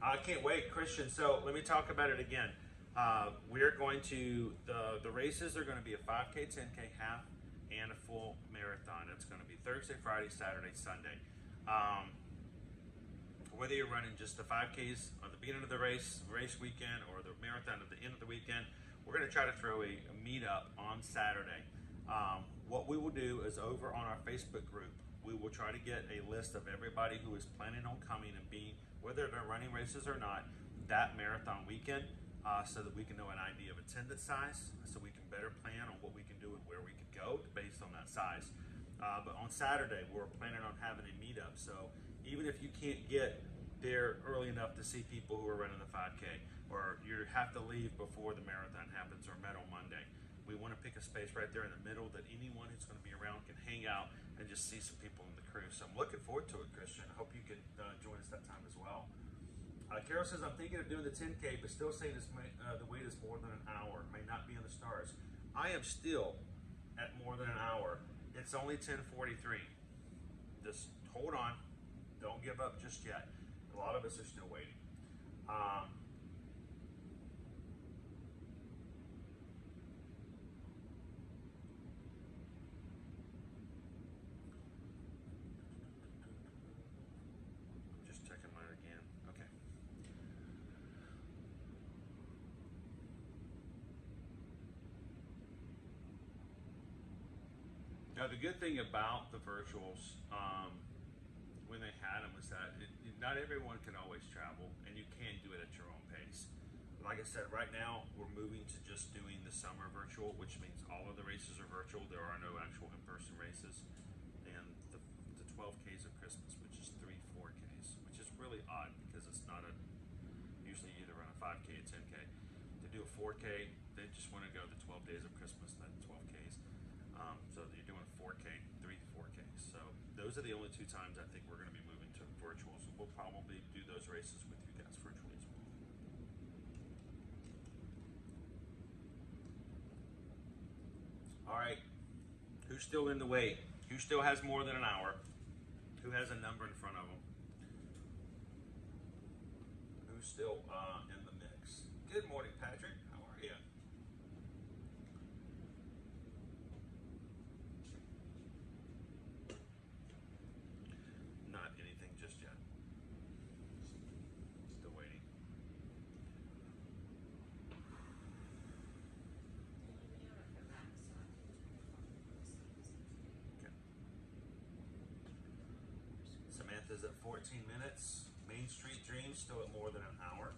I can't wait, Christian. So let me talk about it again. We're going to, the races are going to be a 5K, 10K, half, and a full marathon. It's going to be Thursday, Friday, Saturday, Sunday. Whether you're running just the 5Ks at the beginning of the race weekend, or the marathon at the end of the weekend, we're going to try to throw a meetup on Saturday. What we will do is, over on our Facebook group, we will try to get a list of everybody who is planning on coming and being, whether they're running races or not, that marathon weekend, so that we can know an idea of attendance size, so we can better plan on what we can do and where we could go based on that size. But on Saturday, we're planning on having a meetup. So even if you can't get there early enough to see people who are running the 5K, or you have to leave before the marathon happens, or met on Monday, we want to pick a space right there in the middle that anyone who's going to be around can hang out and just see some people in the crew. So I'm looking forward to it, Christian. I hope you can join us that time as well. Carol says, I'm thinking of doing the 10K, but still saying the wait is more than an hour. May not be in the stars. I am still at more than an hour. It's only 10:43. Just hold on. Don't give up just yet. A lot of us are still waiting. Just checking mine again. Okay. Now, the good thing about the virtuals, when they had them, was that not everyone can always travel, and you can do it at your own pace. Like I said, right now we're moving to just doing the summer virtual, which means all of the races are virtual. There are no actual in-person races, and the 12Ks of Christmas, which is 3 4Ks, which is really odd because it's not usually you either run a 5K or 10K. To do a 4K, they just want to go the 12 days of Christmas, not 12Ks. So you're doing 4K, 3 4Ks. So those those are the only 2 times I think we're going to be moving to virtual. So we'll probably do those races with you guys virtually as well. All right, who's still in the wait? Who still has more than an hour? Who has a number in front of them? Who's still in the mix? Good morning, Patrick. How are you? Not anything just yet. Still waiting. Okay. Samantha's at 14 minutes. Main Street Dreams still at more than an hour.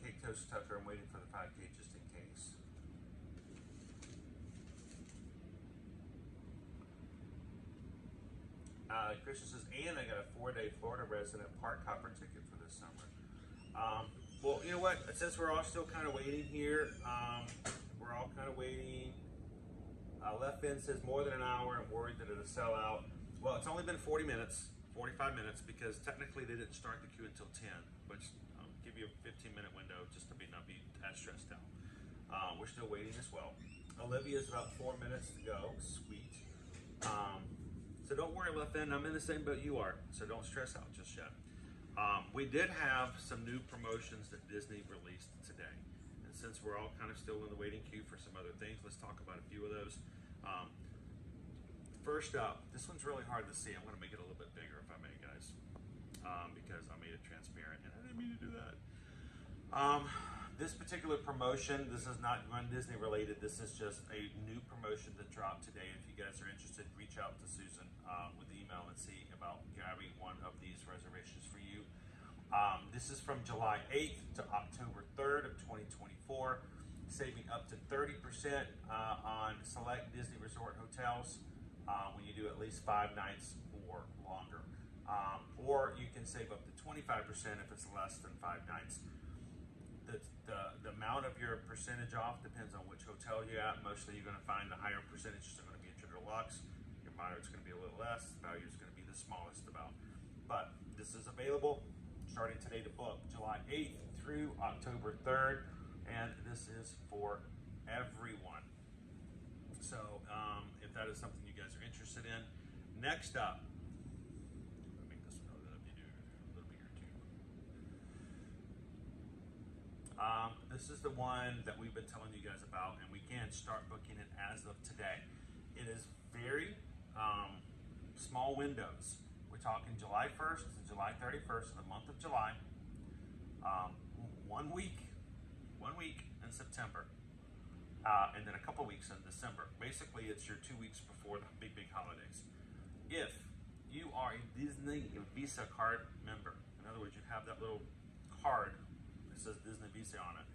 Cake Toast Tucker, I'm waiting for the 5K just in case. Christian says, and I got a 4-day Florida resident park hopper ticket for this summer. Well, you know what? Since we're all still kind of waiting here, we're all kind of waiting. Left End says more than an hour. I'm worried that it'll sell out. Well, it's only been 40 minutes, 45 minutes, because technically they didn't start the queue until 10, which give you a 15-minute window just to not be as stressed out. We're still waiting as well. Olivia's about 4 minutes to go. Sweet. So don't worry, Left End. I'm in the same boat you are, so don't stress out just yet. We did have some new promotions that Disney released today. And since we're all kind of still in the waiting queue for some other things, let's talk about a few of those. First up, this one's really hard to see. I'm going to make it a little bit bigger if I may, guys, because I made it transparent, and I didn't mean to do that. This particular promotion, this is not RunDisney related. This is just a new promotion that dropped today. If you guys are interested, reach out to Susan with the email and see about grabbing one of these reservations for you. This is from July 8th to October 3rd of 2024, saving up to 30% on select Disney Resort hotels when you do at least 5 nights or longer. Or you can save up to 25% if it's less than 5 nights. The amount of your percentage off depends on which hotel you're at. Mostly you're going to find the higher percentages are going to be at your deluxe. Your moderate is going to be a little less. Value is going to be the smallest about. But this is available starting today to book, July 8th through October 3rd. And this is for everyone. So if that is something you guys are interested in. Next up, let me make this one a little bigger too. This is the one that we've been telling you guys about, and we can start booking it as of today. It is very small windows. We're talking July 1st to July 31st, the month of July. 1 week in September, and then a couple weeks in December. Basically, it's your 2 weeks before the big holidays. If you are a Disney Visa card member, in other words, you have that little card that says Disney Visa on it.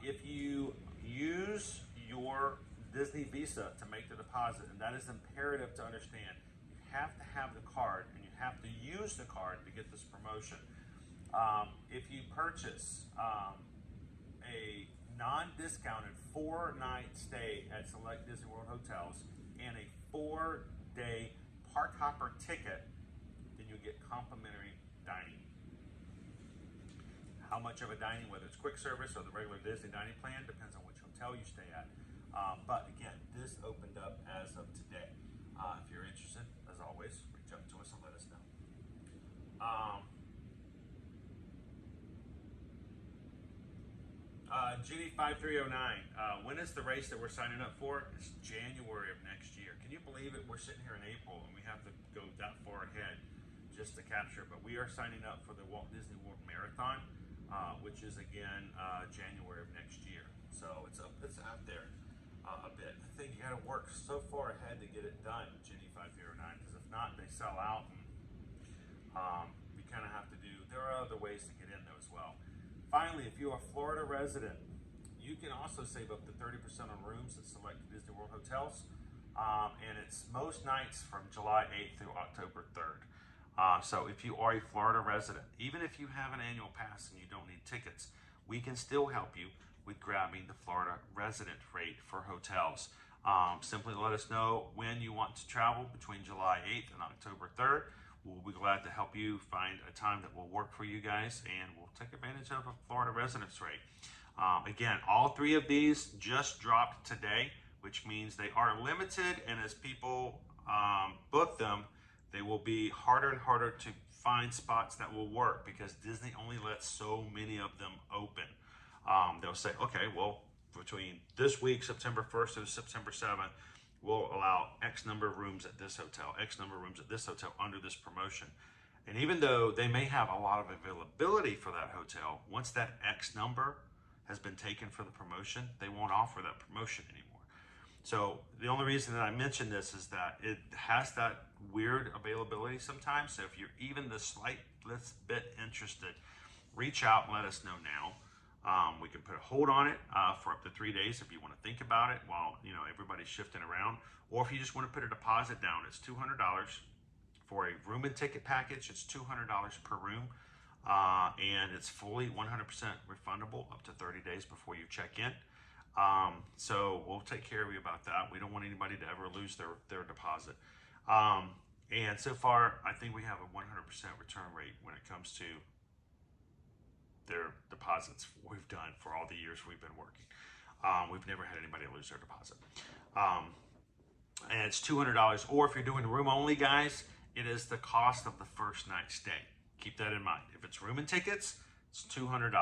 If you use your Disney Visa to make the deposit, and that is imperative to understand, you have to have the card and you have to use the card to get this promotion. If you purchase a non-discounted 4-night stay at select Disney World hotels and a 4-day park hopper ticket, then you get complimentary dining. How much of a dining, whether it's quick service or the regular Disney dining plan, depends on which hotel you stay at. But again, this opened up as of today. If you're interested, as always, reach out to us and let us know. GD5309, when is the race that we're signing up for? It's January of next year. Can you believe it? We're sitting here in April and we have to go that far ahead just to capture it. But we are signing up for the Walt Disney World Marathon, which is again January of next year. So it's out there a bit. I think you got to work so far ahead to get it done, GD5309, because if not, they sell out. And you kind of have to do. There are other ways to get in though as well. Finally, if you're a Florida resident, you can also save up to 30% on rooms at select Disney World hotels, and it's most nights from July 8th through October 3rd. So if you are a Florida resident, even if you have an annual pass and you don't need tickets, we can still help you with grabbing the Florida resident rate for hotels. Simply let us know when you want to travel between July 8th and October 3rd. We'll be glad to help you find a time that will work for you guys, and we'll take advantage of a Florida residence rate. Again, all 3 of these just dropped today, which means they are limited, and as people book them, they will be harder and harder to find spots that will work because Disney only lets so many of them open. They'll say, okay, well, between this week, September 1st to September 7th, we'll allow X number of rooms at this hotel, X number of rooms at this hotel under this promotion. And even though they may have a lot of availability for that hotel, once that X number has been taken for the promotion, they won't offer that promotion anymore. So the only reason that I mention this is that it has that weird availability sometimes. So if you're even the slightest bit interested, reach out and let us know now. We can put a hold on it for up to 3 days if you want to think about it while everybody's shifting around, or if you just want to put a deposit down. It's $200 for a room and ticket package. It's $200 per room, and it's fully 100% refundable up to 30 days before you check in. So we'll take care of you about that. We don't want anybody to ever lose their deposit. And so far, I think we have a 100% return rate when it comes to their deposits we've done for all the years we've been working. We've never had anybody lose their deposit. And it's $200, or if you're doing room only, guys, it is the cost of the first night stay. Keep that in mind. If it's room and tickets, it's $200.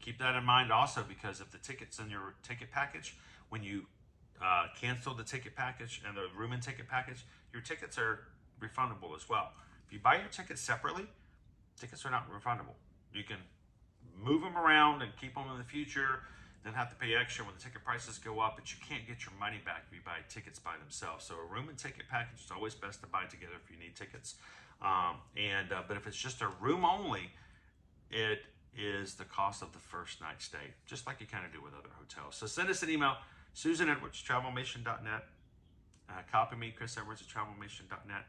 Keep that in mind also, because if the ticket's in your ticket package, when you cancel the ticket package and the room and ticket package, your tickets are refundable as well. If you buy your tickets separately, tickets are not refundable. You can move them around and keep them in the future, then have to pay extra when the ticket prices go up, but you can't get your money back if you buy tickets by themselves. So a room and ticket package is always best to buy together if you need tickets. But if it's just a room only, it is the cost of the first night stay, just like you kind of do with other hotels. So send us an email, susanedwards@travelmation.net. Copy me, chrisedwards@travelmation.net.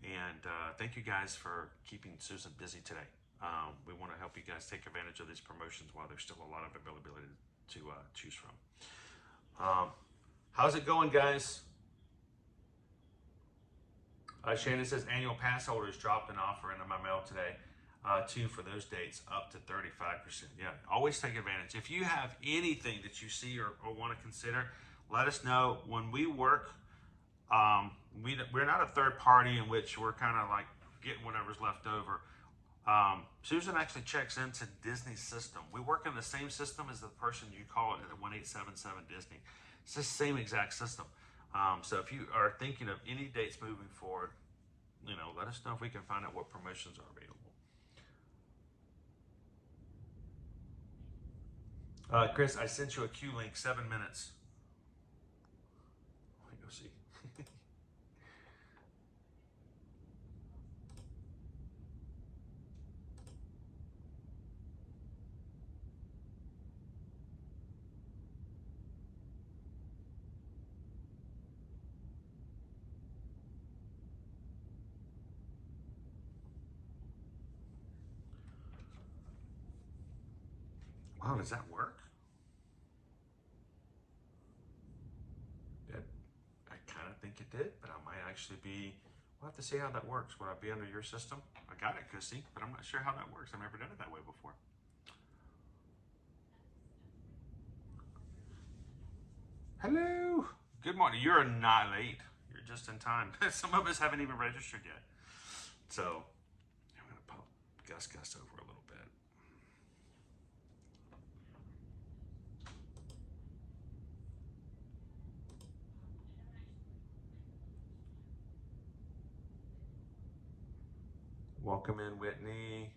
And thank you guys for keeping Susan busy today. We want to help you guys take advantage of these promotions while there's still a lot of availability to choose from. How's it going, guys? Shannon says annual pass holders dropped an offer into my mail today too for those dates up to 35%. Yeah, always take advantage. If you have anything that you see or want to consider, let us know. When we work, we're not a third party in which we're kind of like getting whatever's left over. Susan actually checks into Disney's system. We work in the same system as the person you call it at 1877 Disney. It's the same exact system. So if you are thinking of any dates moving forward, let us know if we can find out what promotions are available. Chris, I sent you a queue link, 7 minutes. Let me go see. Wow, does that work? I kind of think it did, but I might actually be, we'll have to see how that works. Would I be under your system? I got it, Chrissy, but I'm not sure how that works. I've never done it that way before. Hello. Good morning. You're not late. You're just in time. Some of us haven't even registered yet. So I'm going to pop Gus over a little bit. Welcome in, Whitney.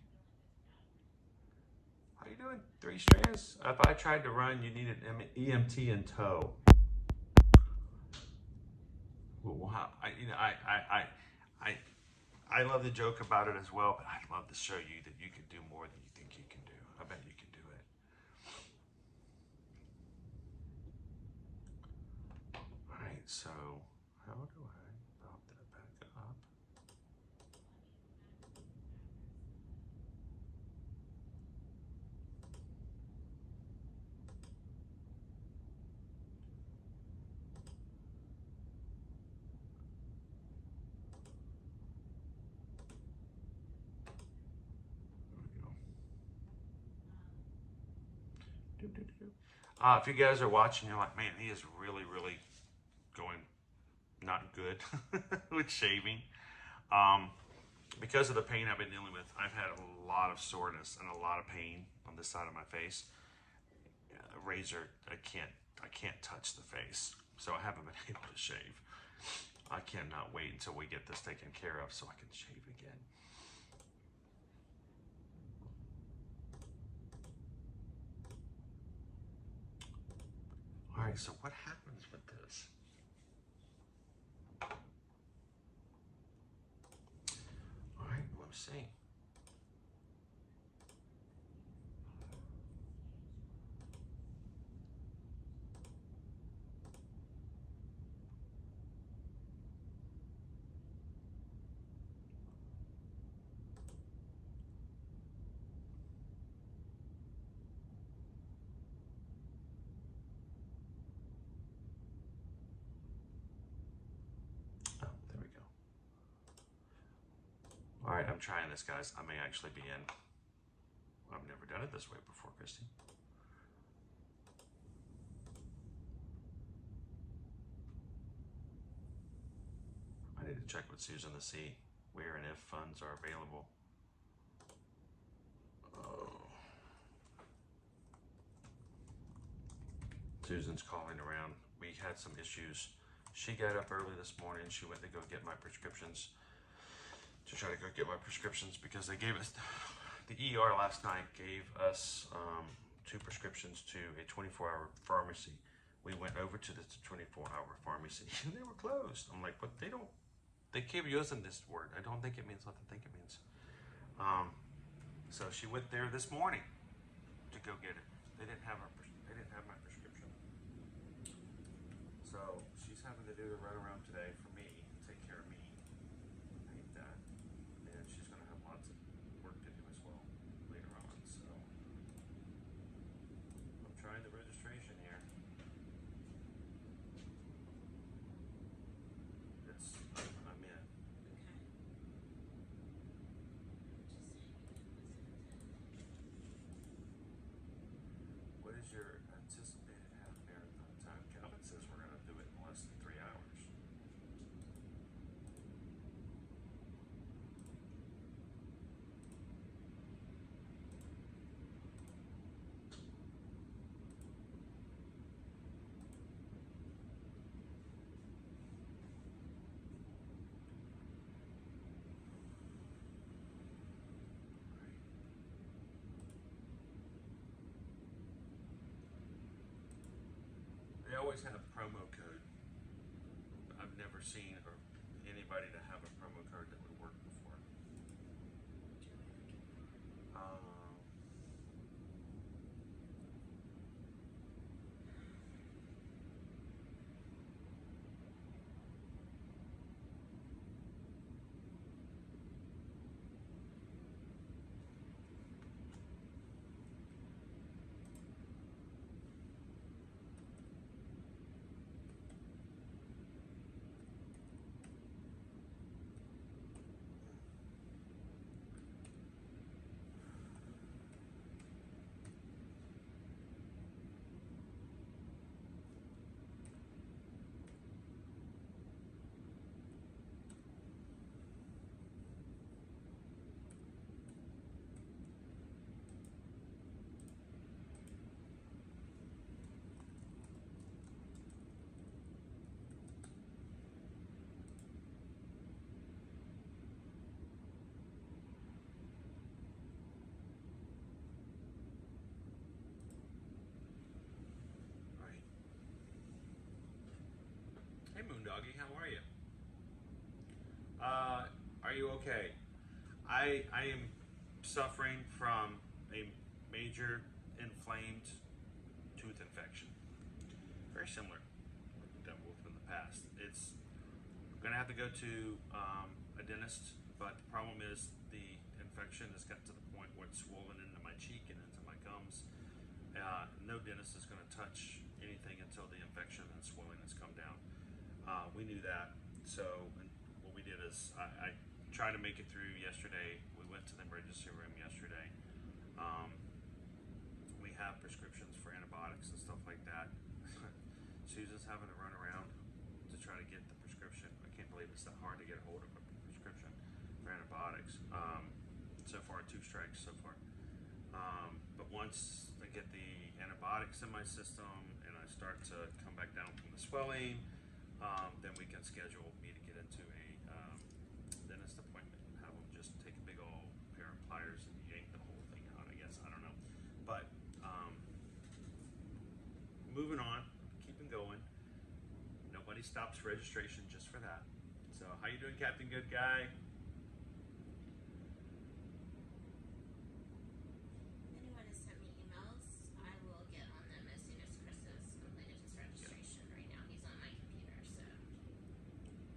How you doing? 3 strands? If I tried to run, you need an EMT in tow. Well, I love the joke about it as well, but I'd love to show you that you can do more than you think you can do. I bet you can do it. All right, so how do I pop that back up? If you guys are watching, you're like, man, he is really, really going not good with shaving. Because of the pain I've been dealing with, I've had a lot of soreness and a lot of pain on this side of my face. Razor, I can't touch the face, so I haven't been able to shave. I cannot wait until we get this taken care of so I can shave again. All right, so what happens with this? All right, let's see. Oh, there we go. All right, I'm trying this, guys. I may actually be in. I've never done it this way before, Christy. I need to check with Susan to see where and if funds are available. Oh. Susan's calling around. We had some issues. She got up early this morning. She went to go get my prescriptions. To try to go get my prescriptions because they gave us, the ER last night gave us 2 prescriptions to a 24-hour pharmacy. We went over to the 24-hour pharmacy and they were closed. I'm like, but they keep using this word. I don't think it means what I think it means. So she went there this morning to go get it. They didn't have my prescription. So she's having to do the runaround today for me, take care of me. I hate that. And she's gonna have lots of work to do as well later on. So I'm trying the registration here. I'm in. What is your anticipated half marathon time? Calvin says we're gonna do it in less than 3 hours. They always have promo code. I've never seen anybody to have a promo code that would work before. Hey Moondoggy, how are you? Are you okay? I am suffering from a major inflamed tooth infection. Very similar to what we've dealt with in the past. It's gonna have to go to a dentist, but the problem is the infection has got to the point where it's swollen into my cheek and into my gums. No dentist is gonna touch anything until the infection and swelling has come down. We knew that, so what we did is I tried to make it through yesterday. We went to the emergency room yesterday. We have prescriptions for antibiotics and stuff like that. Susan's having to run around to try to get the prescription. I can't believe it's that hard to get a hold of a prescription for antibiotics. So far, 2 strikes so far. But once I get the antibiotics in my system and I start to come back down from the swelling, then we can schedule me to get into a dentist appointment and have them just take a big old pair of pliers and yank the whole thing out, I guess. I don't know. But moving on, keeping going. Nobody stops registration just for that. So how you doing, Captain Good Guy? Anyone has sent me emails, I will get on them as soon as Chris has completed his registration. Right now he's on my computer, so.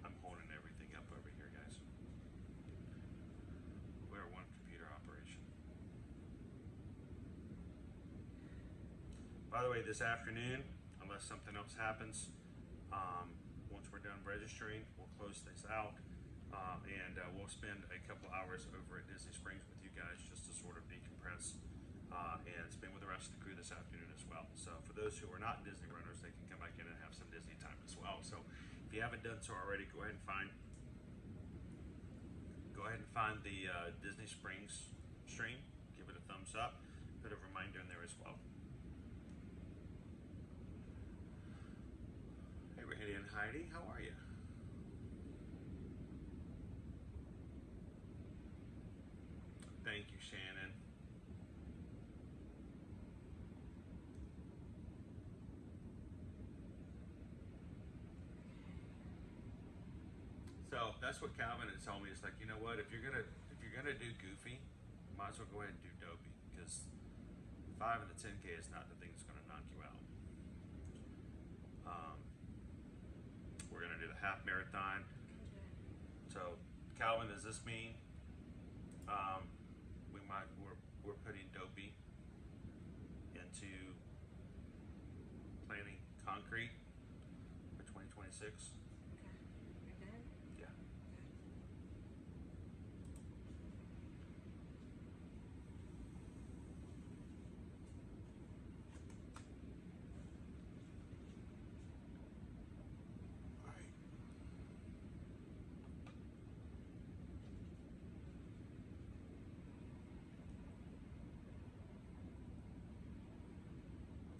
I'm holding everything up over here, guys. We're one computer operation. By the way, this afternoon, unless something else happens, once we're done registering, we'll close this out, and we'll spend a couple hours over at Disney Springs with you guys just to sort of decompress and spend with the rest of the crew this afternoon as well. So for those who are not Disney runners, they can come back in and have some Disney time as well. So if you haven't done so already, go ahead and find the Disney Springs stream. Give it a thumbs up. Put a reminder in there as well. Hey, Randy and Heidi, how are you? Thank you, Shannon. So that's what Calvin had told me. It's like, you know what? If you're gonna do Goofy, might as well go ahead and do Dopey, because 5 and the 10K is not the thing that's gonna knock you out. We're gonna do the half marathon. So, Calvin, does this mean we're putting Dopey into planning concrete for 2026? Okay. You're good? Yeah. All right.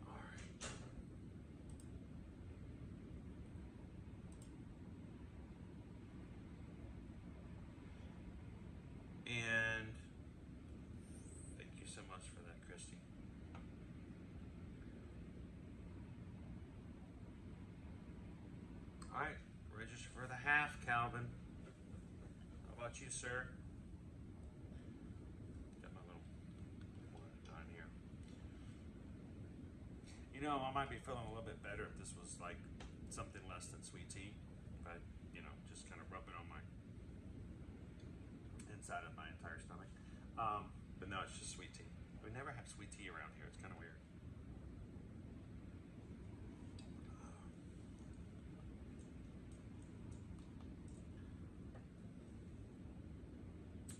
All right. And thank you so much for that, Christy. All right, register for the half, Calvin. How about you, sir? Got my little one at a time here. You know, I might be feeling a little bit better if this was like something less than sweet tea. If I, just kind of rub it on my inside of my entire stomach. But no, it's just sweet tea. We never have sweet tea around here. It's kind of weird.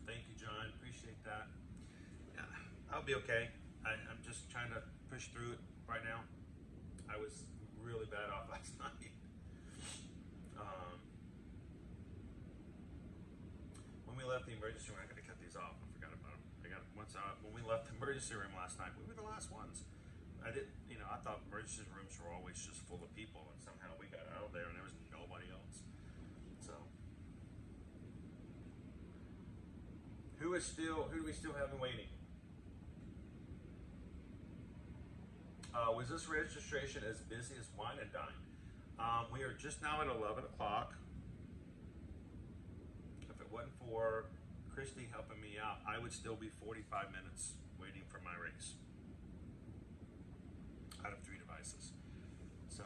Thank you, John. Appreciate that. Yeah, I'll be okay. I'm just trying to push through it right now. I was really bad off last night. When we left the emergency room, I got to cut these off. I forgot about them. When we left the emergency room last night, we were the last ones. I thought emergency rooms were always just full of people, and somehow we got out of there and there was nobody else. So, who do we still have waiting? Was this registration as busy as Wine and Dine? We are just now at 11 o'clock. If it wasn't for Christy helping me out, I would still be 45 minutes waiting for my race out of 3 devices. So,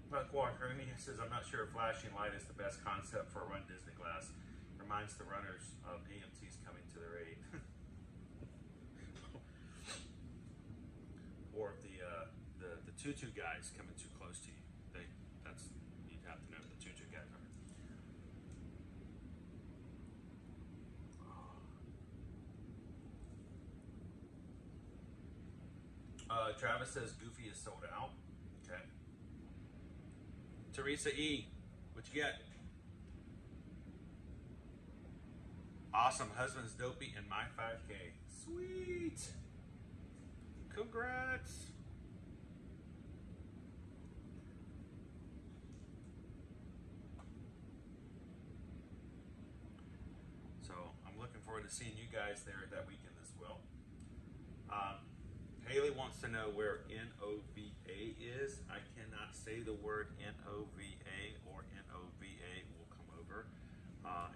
Buck Walker says, I'm not sure if flashing light is the best concept for a Run Disney glass. Reminds the runners of AMTs coming to their aid. Or if the tutu guys coming too close to you. You'd have to know who the tutu guys are. Travis says Goofy is sold out. Okay. Teresa E, what you get? Awesome. Husband's dopey in my 5K. Sweet. Congrats. So I'm looking forward to seeing you guys there that weekend as well. Haley wants to know where NOVA is. I cannot say the word NOVA, or NOVA will come over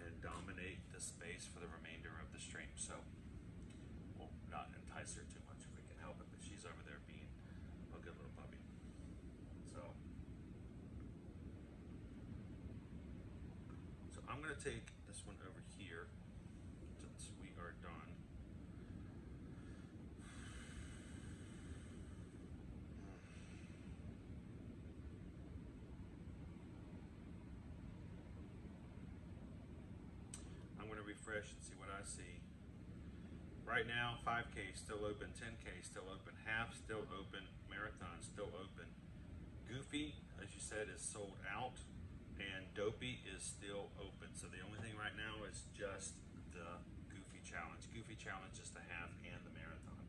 and dominate the space for the remainder of the stream. So we'll not entice her too much if we can help it, but she's over there being a good little puppy. So I'm going to take this one over here since we are done. I'm going to refresh and see what I see. Right now, 5K still open, 10K still open, half still open, marathon still open. Goofy, as you said, is sold out, and Dopey is still open. So the only thing right now is just the Goofy Challenge. Goofy Challenge is the half and the marathon.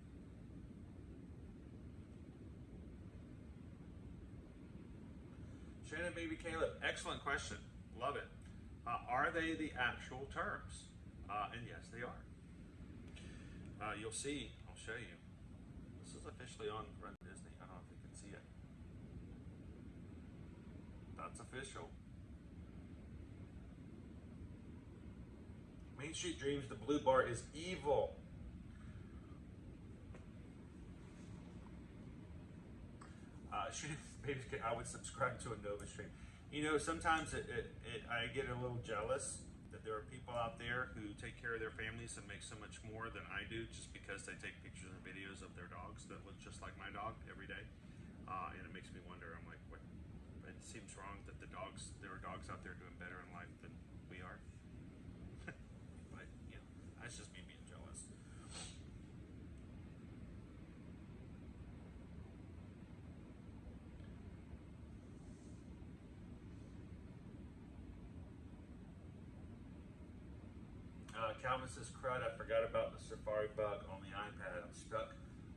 Shannon Baby Caleb, excellent question. Love it. Are they the actual terms? And yes, they are. You'll see, I'll show you. This is officially on Run Disney. I don't know if you can see it. That's official. Main Street Dreams, the blue bar is evil. I would subscribe to a Nova stream. You know, sometimes I get a little jealous that there are people out there who take care of their families and make so much more than I do just because they take pictures and videos of their dogs that look just like my dog every day. And it makes me wonder, I'm like, what? It seems wrong that there are dogs out there doing better in life than we are. But, you know, that's just me being jealous. Calvin says, crud, I forgot about the Safari bug on the iPad. I'm stuck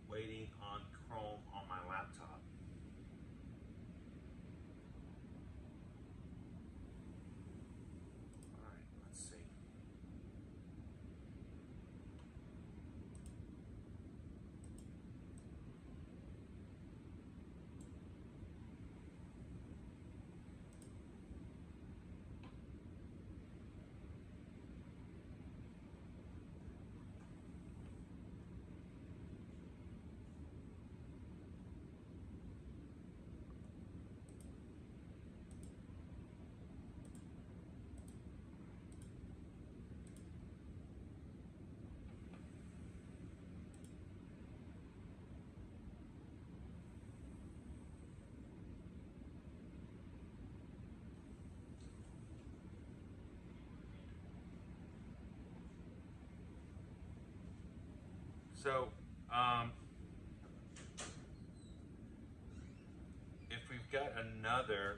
waiting on Chrome on my laptop. All right, let's see. So, if we've got another,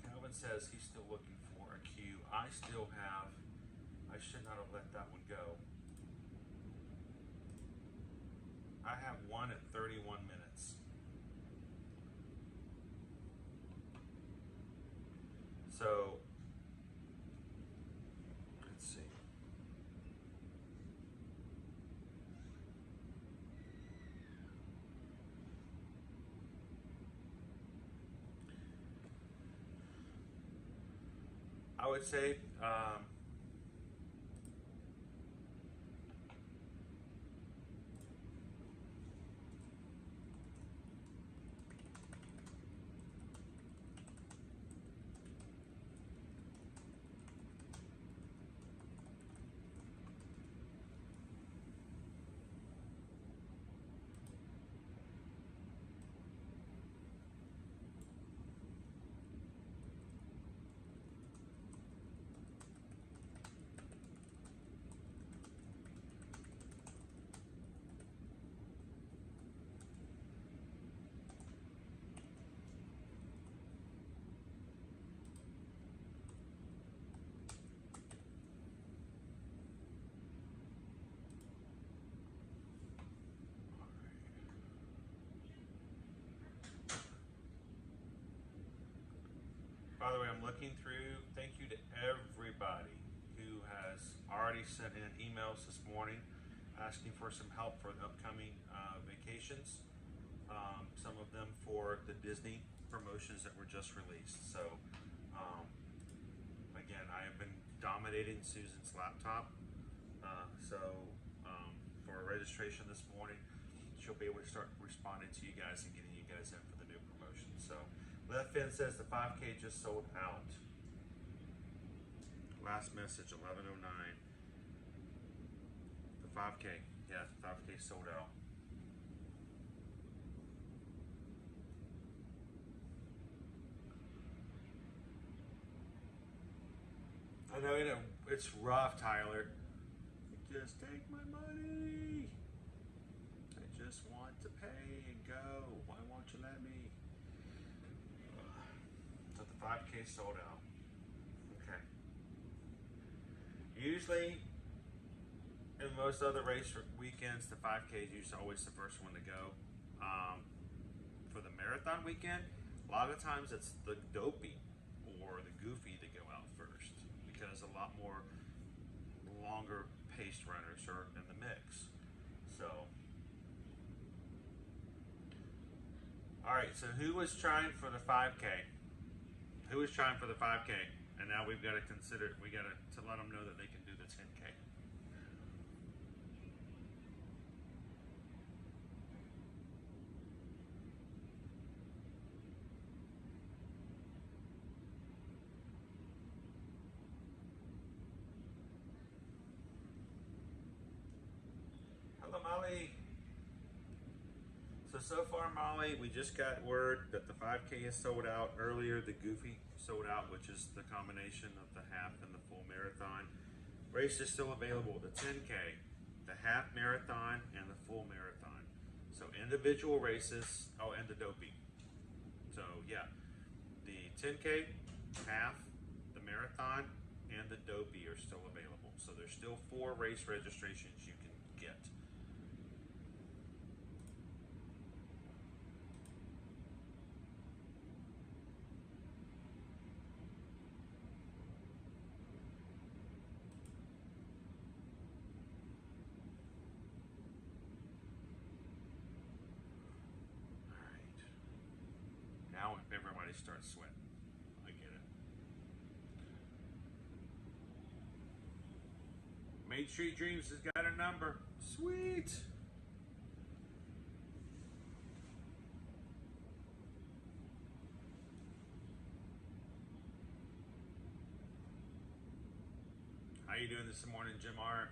Calvin says he's still looking for a queue. I should not have let that one go. I have one at 31 minutes. So, let's see. I would say By the way, I'm looking through. Thank you to everybody who has already sent in emails this morning asking for some help for the upcoming vacations. Some of them for the Disney promotions that were just released. So, again, I have been dominating Susan's laptop. For a registration this morning, she'll be able to start responding to you guys and getting you guys in for the new promotion. So, Left Fin says the 5K just sold out. Last message, 11:09. The 5K, yeah, the 5K sold out. I know it's rough, Tyler. Just take my money. I just want to pay and go. Why won't you let me? So the 5K sold out. Okay. Usually, in most other race weekends, the 5K is usually always the first one to go. For the marathon weekend, a lot of times it's the dopey or the goofy that go out first because a lot more longer paced runners are in the mix. So, all right. So who was trying for the 5K? Who was trying for the 5K? And now we've got to consider. We got to let them know that they can do the 10K. Molly. So far, Molly, we just got word that the 5K is sold out. Earlier, the Goofy sold out, which is the combination of the half and the full marathon. Race is still available. The 10K, the half marathon, and the full marathon. So individual races, and the dopey. So yeah, the 10K, half, the marathon, and the dopey are still available. So there's still 4 race registrations you can get. Now everybody starts sweating. I get it. Main Street Dreams has got a number. Sweet. How you doing this morning, Jim R?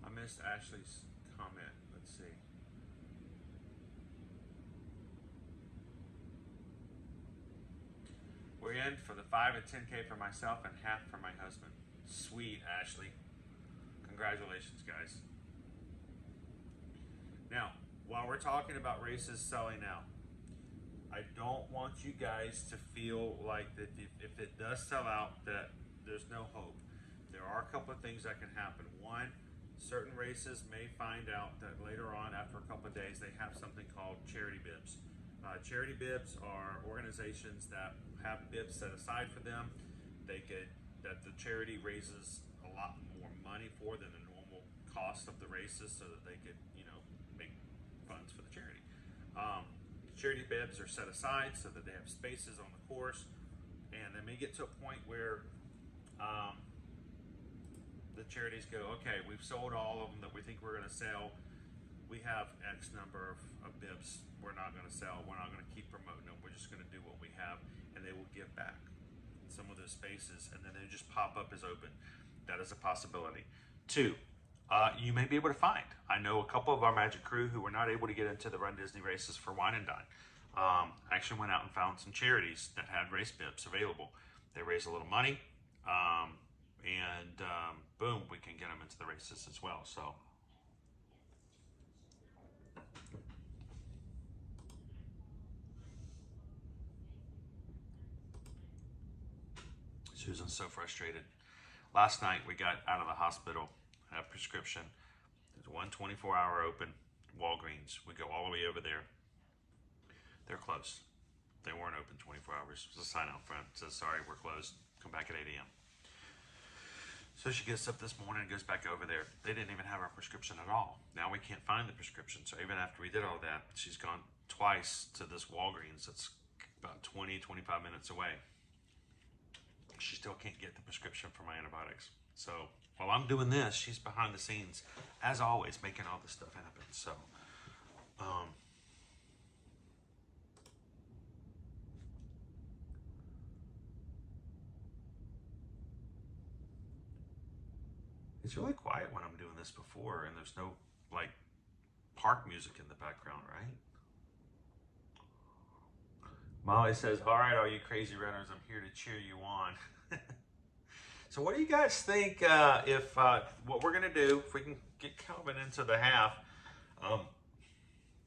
I missed Ashley's comment. Let's see. We're in for the 5 and 10K for myself and half for my husband. Sweet, Ashley. Congratulations, guys. Now, while we're talking about races selling out, I don't want you guys to feel like that if it does sell out that there's no hope. There are a couple of things that can happen. One, certain races may find out that later on, after a couple of days, they have something called charity bibs. Charity bibs are organizations that have bibs set aside for them. That the charity raises a lot more money for than the normal cost of the races, so that they could, make funds for the charity. Charity bibs are set aside so that they have spaces on the course, and they may get to a point where the charities go, okay, we've sold all of them that we think we're going to sell. We have X number of bibs we're not going to sell. We're not going to keep promoting them. We're just going to do what we have, and they will give back some of those spaces, and then they just pop up as open. That is a possibility. 2, you may be able to find. I know a couple of our Magic Crew who were not able to get into the Run Disney races for Wine and Dine. Actually went out and found some charities that had race bibs available. They raised a little money, and boom, we can get them into the races as well. So. Susan's so frustrated. Last night we got out of the hospital, had a prescription. There's one 24-hour open, Walgreens. We go all the way over there. They're closed. They weren't open 24 hours. There's a sign out front that says, sorry, we're closed. Come back at 8 a.m. So she gets up this morning and goes back over there. They didn't even have our prescription at all. Now we can't find the prescription. So even after we did all that, she's gone twice to this Walgreens that's about 20, 25 minutes away. She still can't get the prescription for my antibiotics. So while I'm doing this, she's behind the scenes, as always, making all this stuff happen. So, it's really quiet when I'm doing this before, and there's no, like, park music in the background, right? Molly says, all right, all you crazy runners, I'm here to cheer you on. So what do you guys think if what we're going to do, if we can get Calvin into the half,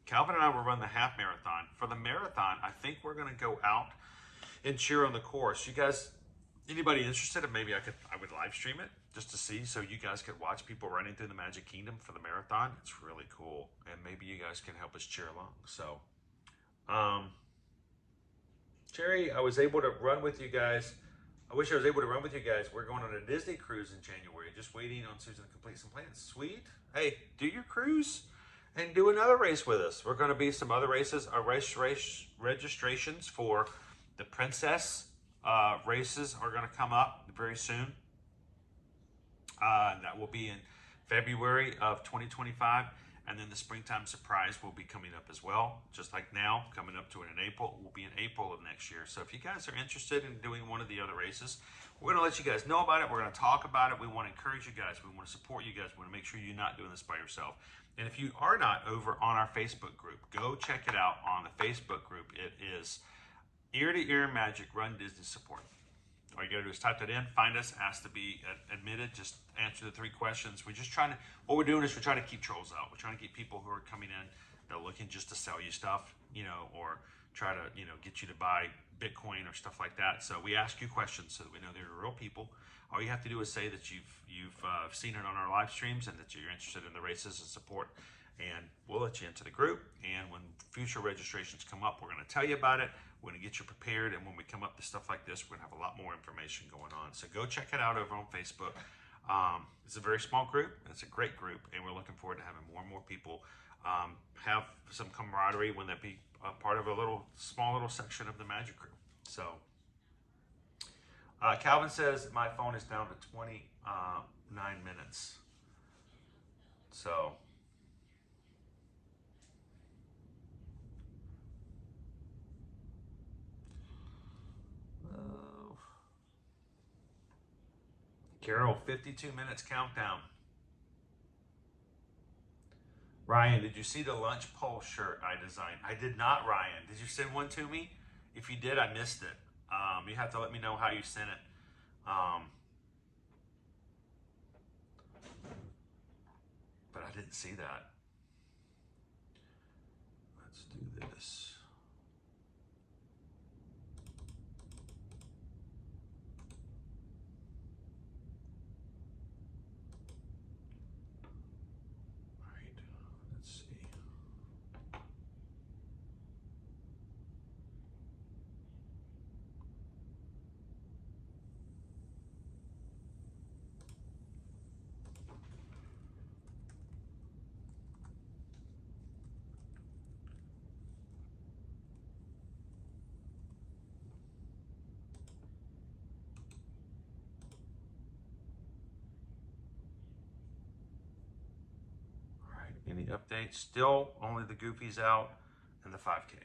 Calvin and I will run the half marathon. For the marathon, I think we're going to go out and cheer on the course. You guys, anybody interested? Maybe I would live stream it just to see, so you guys could watch people running through the Magic Kingdom for the marathon. It's really cool, and maybe you guys can help us cheer along. So, Jerry, I was able to run with you guys. I wish I was able to run with you guys. We're going on a Disney cruise in January. Just waiting on Susan to complete some plans. Sweet. Hey, do your cruise and do another race with us. We're going to be some other races. Our race registrations for the Princess races are going to come up very soon. That will be in February of 2025. And then the Springtime Surprise will be coming up as well. Just like now, coming up to it in April, will be in April of next year. So if you guys are interested in doing one of the other races, we're going to let you guys know about it. We're going to talk about it. We want to encourage you guys. We want to support you guys. We want to make sure you're not doing this by yourself. And if you are not over on our Facebook group, go check it out on the Facebook group. It is Ear to Ear Magic Run Disney Support. All you gotta do is type that in, find us, ask to be admitted, just answer the 3 questions. We're just trying to, what we're doing is we're trying to keep trolls out. We're trying to keep people who are coming in that are looking just to sell you stuff, you know, or try to, you know, get you to buy Bitcoin or stuff like that. So we ask you questions so that we know they're real people. All you have to do is say that you've seen it on our live streams and that you're interested in the races and support, and we'll let you into the group. And when future registrations come up, we're going to tell you about it. We're going to get you prepared, and when we come up to stuff like this, we're going to have a lot more information going on. So go check it out over on Facebook. It's a very small group, and it's a great group, and we're looking forward to having more and more people have some camaraderie when they be a part of a small little section of the Magic Crew. So Calvin says my phone is down to 29 minutes. So Carol, 52 minutes countdown. Ryan, did you see the lunch pole shirt I designed? I did not, Ryan. Did you send one to me? If you did, I missed it. You have to let me know how you sent it. But I didn't see that. Let's do this. Any updates? Still only the Goofies out and the 5K.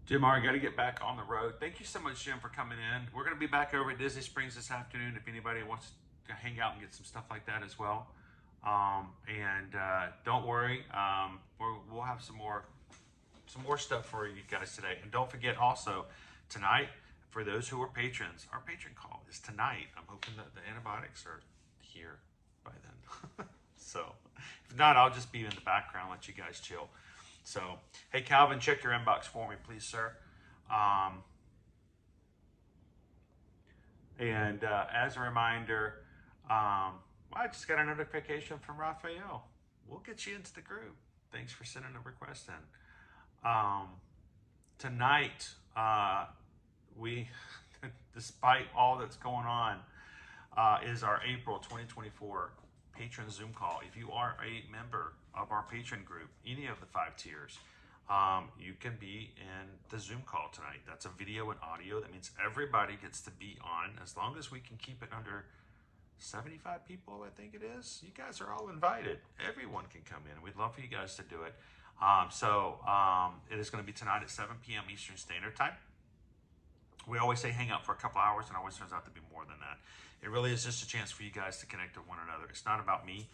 Jim, I got to get back on the road. Thank you so much, Jim, for coming in. We're going to be back over at Disney Springs this afternoon if anybody wants to hang out and get some stuff like that as well. Don't worry, we'll have some more stuff for you guys today. And don't forget also, tonight, for those who are patrons, our patron call is tonight. I'm hoping that the antibiotics are here by then. So if not, I'll just be in the background, let you guys chill. So, hey, Calvin, check your inbox for me, please, sir. And as a reminder, I just got a notification from Raphael. We'll get you into the group. Thanks for sending a request in. Tonight, we, despite all that's going on, is our April 2024 patron Zoom call. If you are a member of our patron group, any of the 5 tiers, you can be in the Zoom call tonight. That's a video and audio. That means everybody gets to be on, as long as we can keep it under 75 people, I think it is. You guys are all invited. Everyone can come in. We'd love for you guys to do it. It is going to be tonight at 7 p.m. Eastern Standard Time. We always say hang out for a couple hours, and it always turns out to be more than that. It really is just a chance for you guys to connect with one another. It's not about me.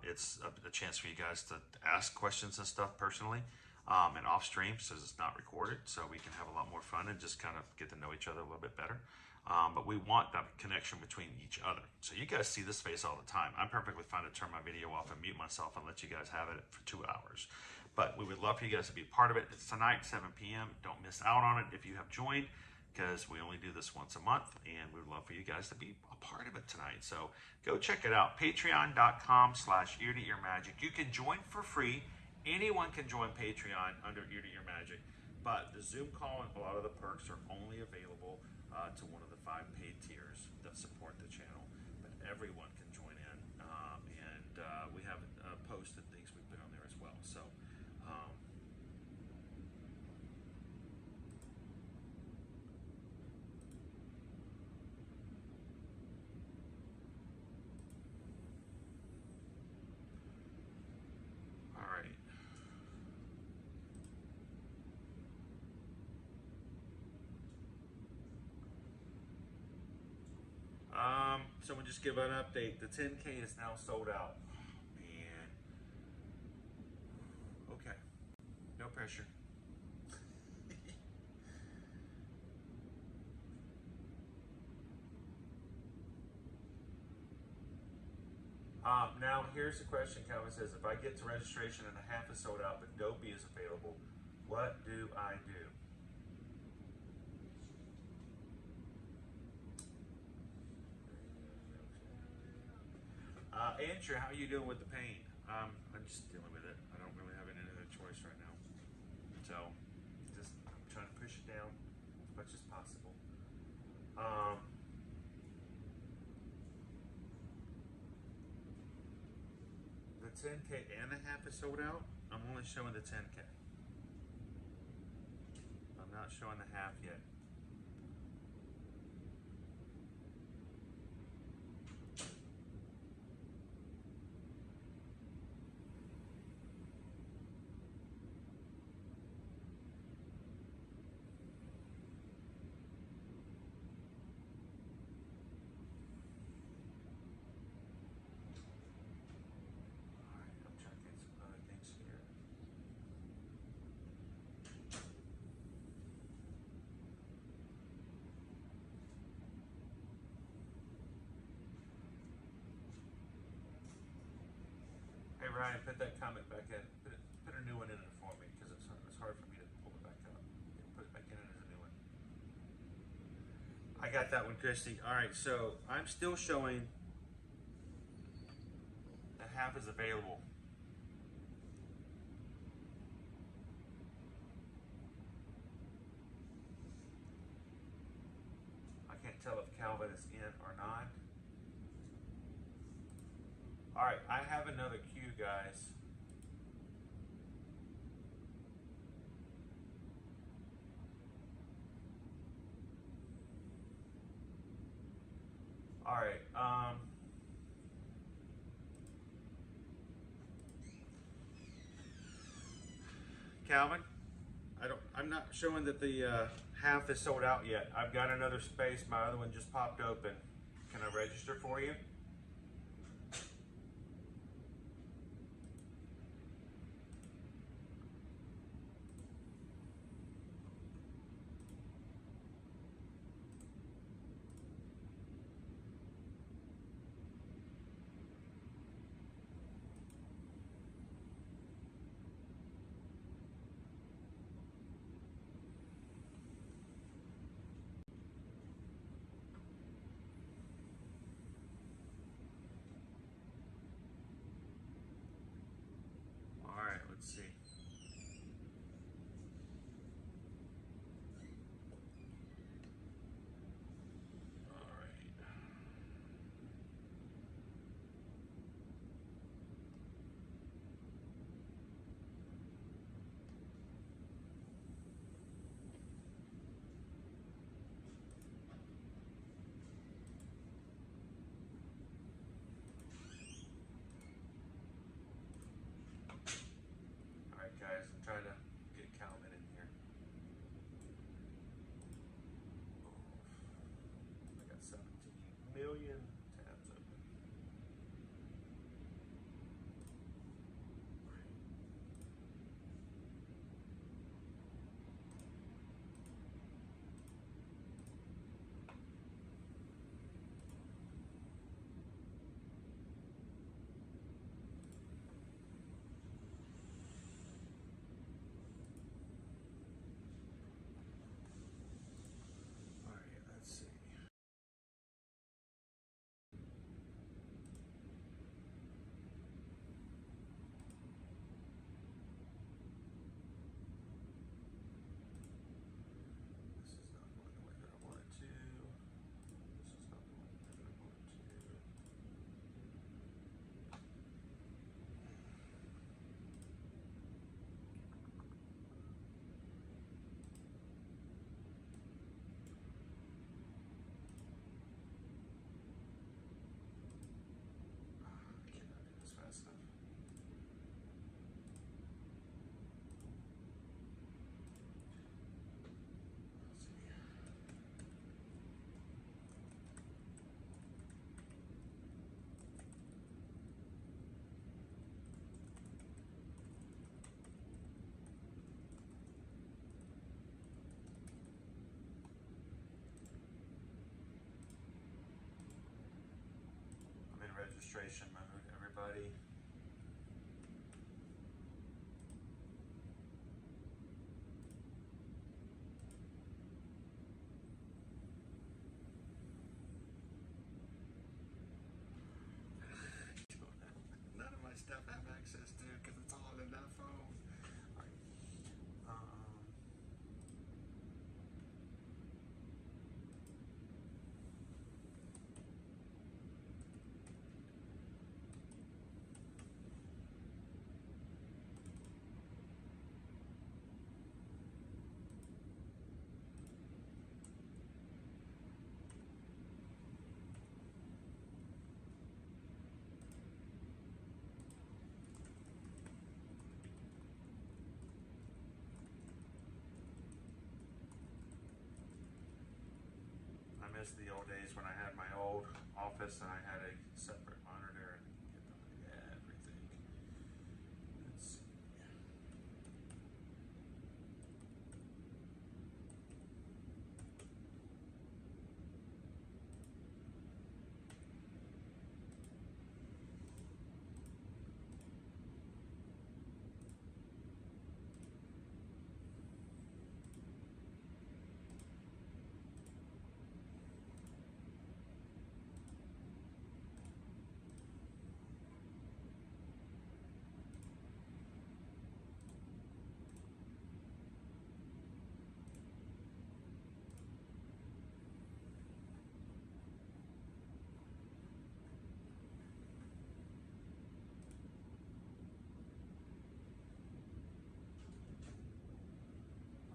It's a chance for you guys to ask questions and stuff personally, and off stream, so it's not recorded, so we can have a lot more fun and just kind of get to know each other a little bit better. But we want that connection between each other. So you guys see this face all the time. I'm perfectly fine to turn my video off and mute myself and let you guys have it for 2 hours. But we would love for you guys to be part of it. It's tonight, 7 p.m. Don't miss out on it if you have joined, because we only do this once a month, and we would love for you guys to be a part of it tonight. So go check it out, patreon.com/ear-to-ear-magic. You can join for free. Anyone can join Patreon under Ear to Ear Magic, but the Zoom call and a lot of the perks are only available to one of the 5 paid tiers that support the channel. But everyone can join in, and we have posts and things we put on there as well. So. Someone just give an update. The 10K is now sold out. Oh, man. Okay. No pressure. Now, here's the question. Calvin says, if I get to registration and a half is sold out, but Dopey is available, what do I do? Andrew, how are you doing with the pain? I'm just dealing with it. I don't really have any other choice right now. So, just I'm trying to push it down as much as possible. The 10K and a half is sold out. I'm only showing the 10K. I'm not showing the half yet. Ryan, put that comment back in. Put a new one in it for me, because it's hard for me to pull it back up. Put it back in as a new one. I got that one, Christy. All right, so I'm still showing the half is available. I can't tell if Calvin is in or not. All right, I have another cue, guys. All right, Calvin, I'm not showing that the half is sold out yet. I've got another space. My other one just popped open. Can I register for you? everybody. None of my stuff I have access to because it's all in that phone. All right. I miss the old days when I had my old office and I had a separate monitor and everything. Let's see.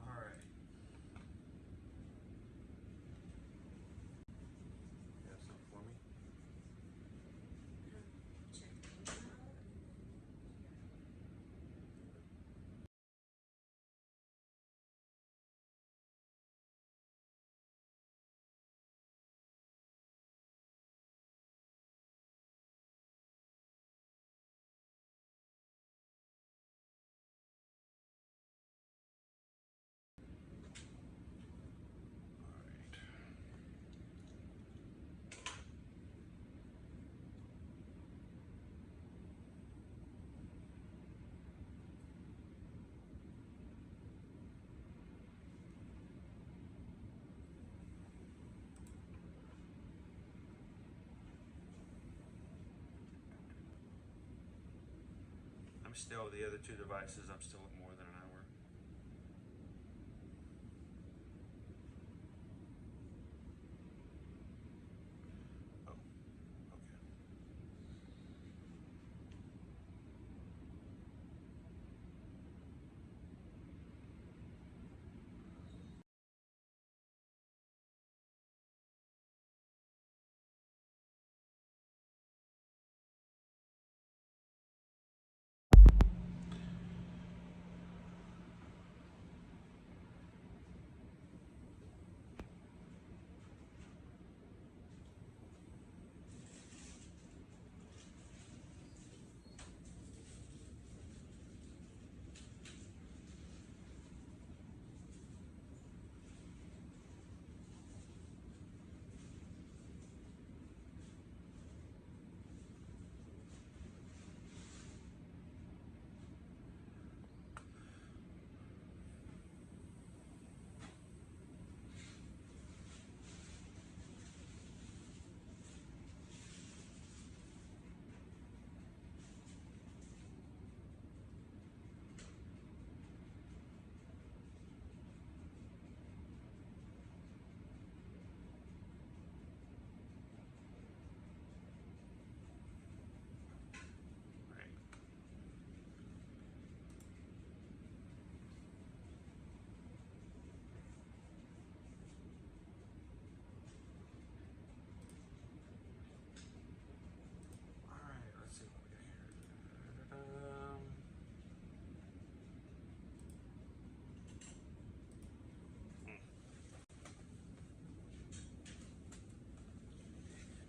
All right. You have something for me? Check the email. I'm still, the other two devices, I'm still at more than an hour. Oh, okay.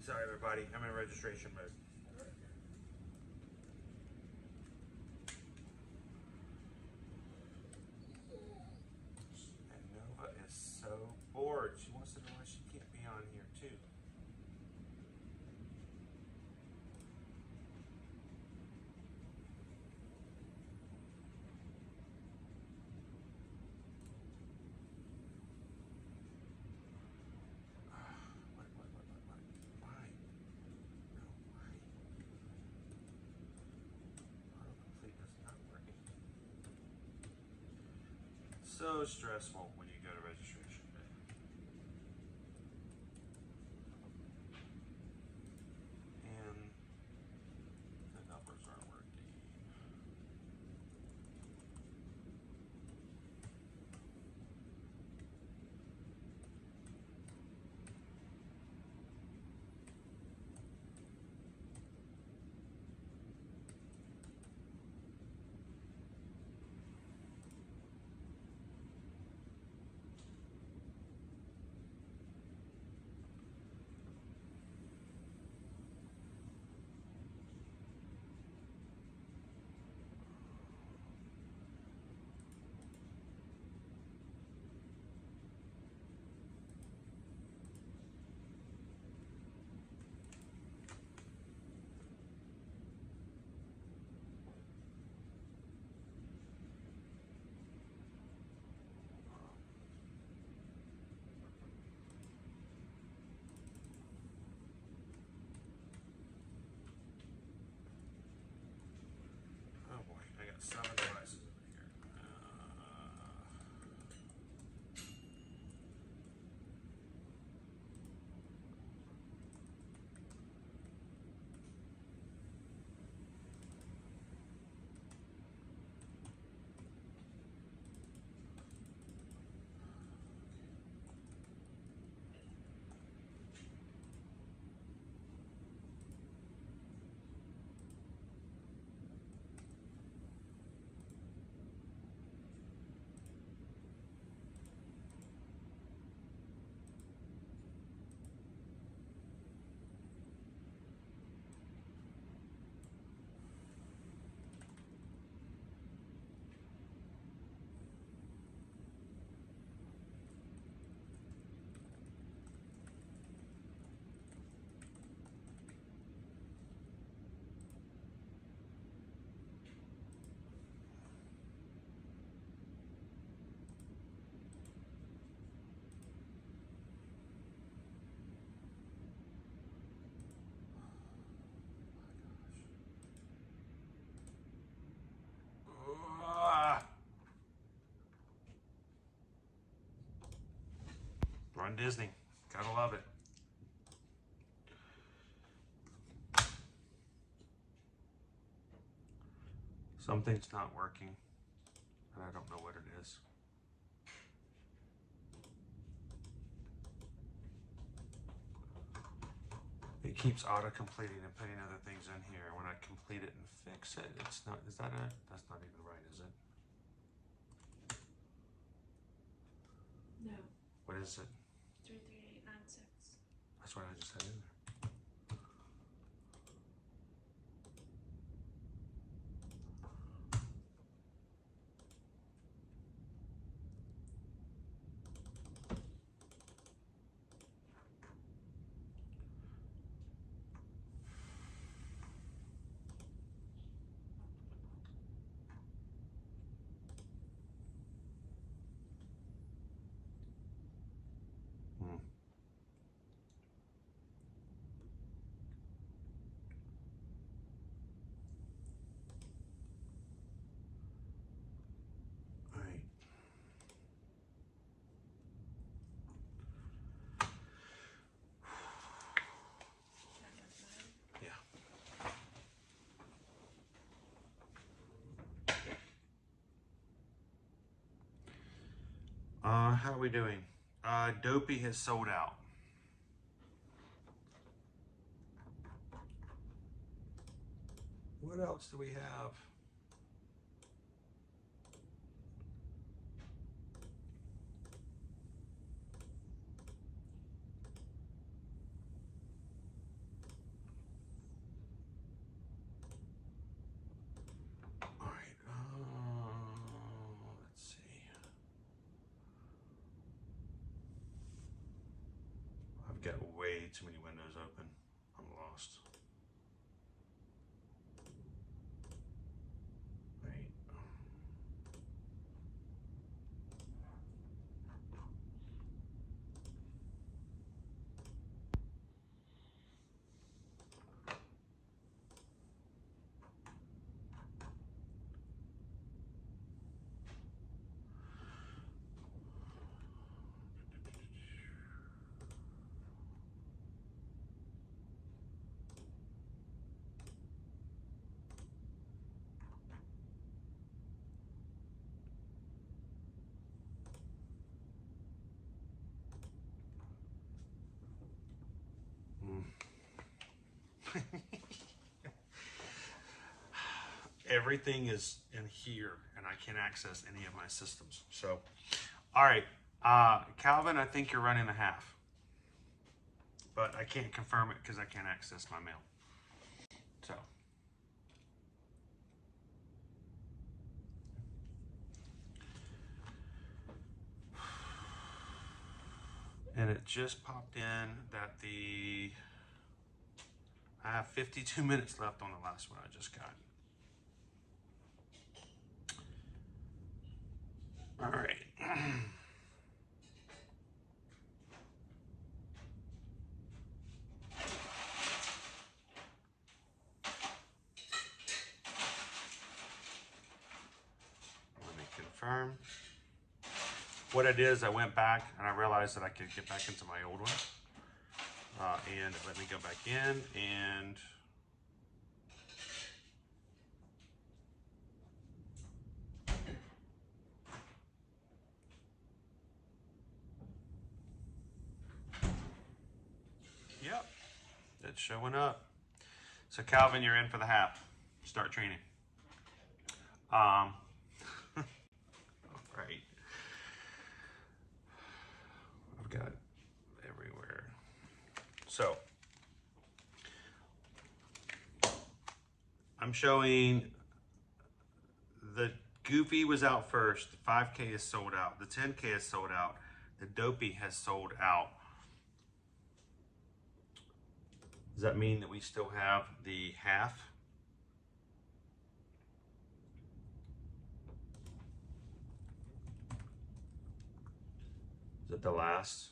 Sorry, everybody. I'm in registration mode. And Nova is so bored. She wants to know why she can't be on here, too. so stressful when you go to registration day. And the numbers aren't working. Oh boy, I got 7 devices over here. Run Disney. Gotta love it. Something's not working, and I don't know what it is. It keeps auto-completing and putting other things in here. When I complete it and fix it, it's not, is that a, that's not even right, is it? No. What is it? 33896. That's what I just had in there. Right. Yeah. How are we doing? Dopey has sold out. What else do we have? All right. Let's see. I've got way too many windows open. I'm lost. Right. Everything is in here, and I can't access any of my systems. So, all right, Calvin, I think you're running a half, but I can't confirm it because I can't access my mail. So. And it just popped in that I have 52 minutes left on the last one I just got. All right. Let me confirm. What I did is I went back and I realized that I could get back into my old one. And let me go back in and yep, it's showing up. So Calvin, you're in for the half. Start training. All right. I've got everywhere. So I'm showing the Goofy was out first. The 5K is sold out. The 10K is sold out. The Dopey has sold out. Does that mean that we still have the half? Is it the last?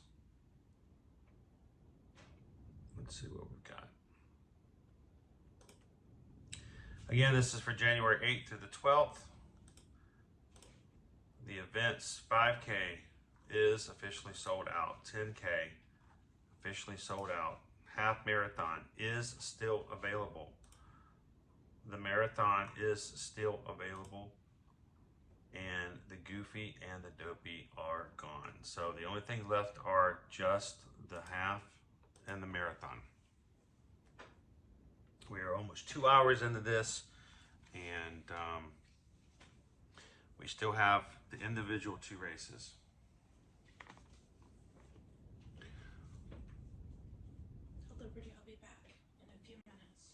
Let's see what we've got. Again, this is for January 8th through the 12th. The event's 5K is officially sold out. 10K officially sold out. Half marathon is still available. The marathon is still available. And the Goofy and the Dopey are gone. So the only thing left are just the half and the marathon. We are almost 2 hours into this, and we still have the individual 2 races. Liberty, I'll be back in a few minutes.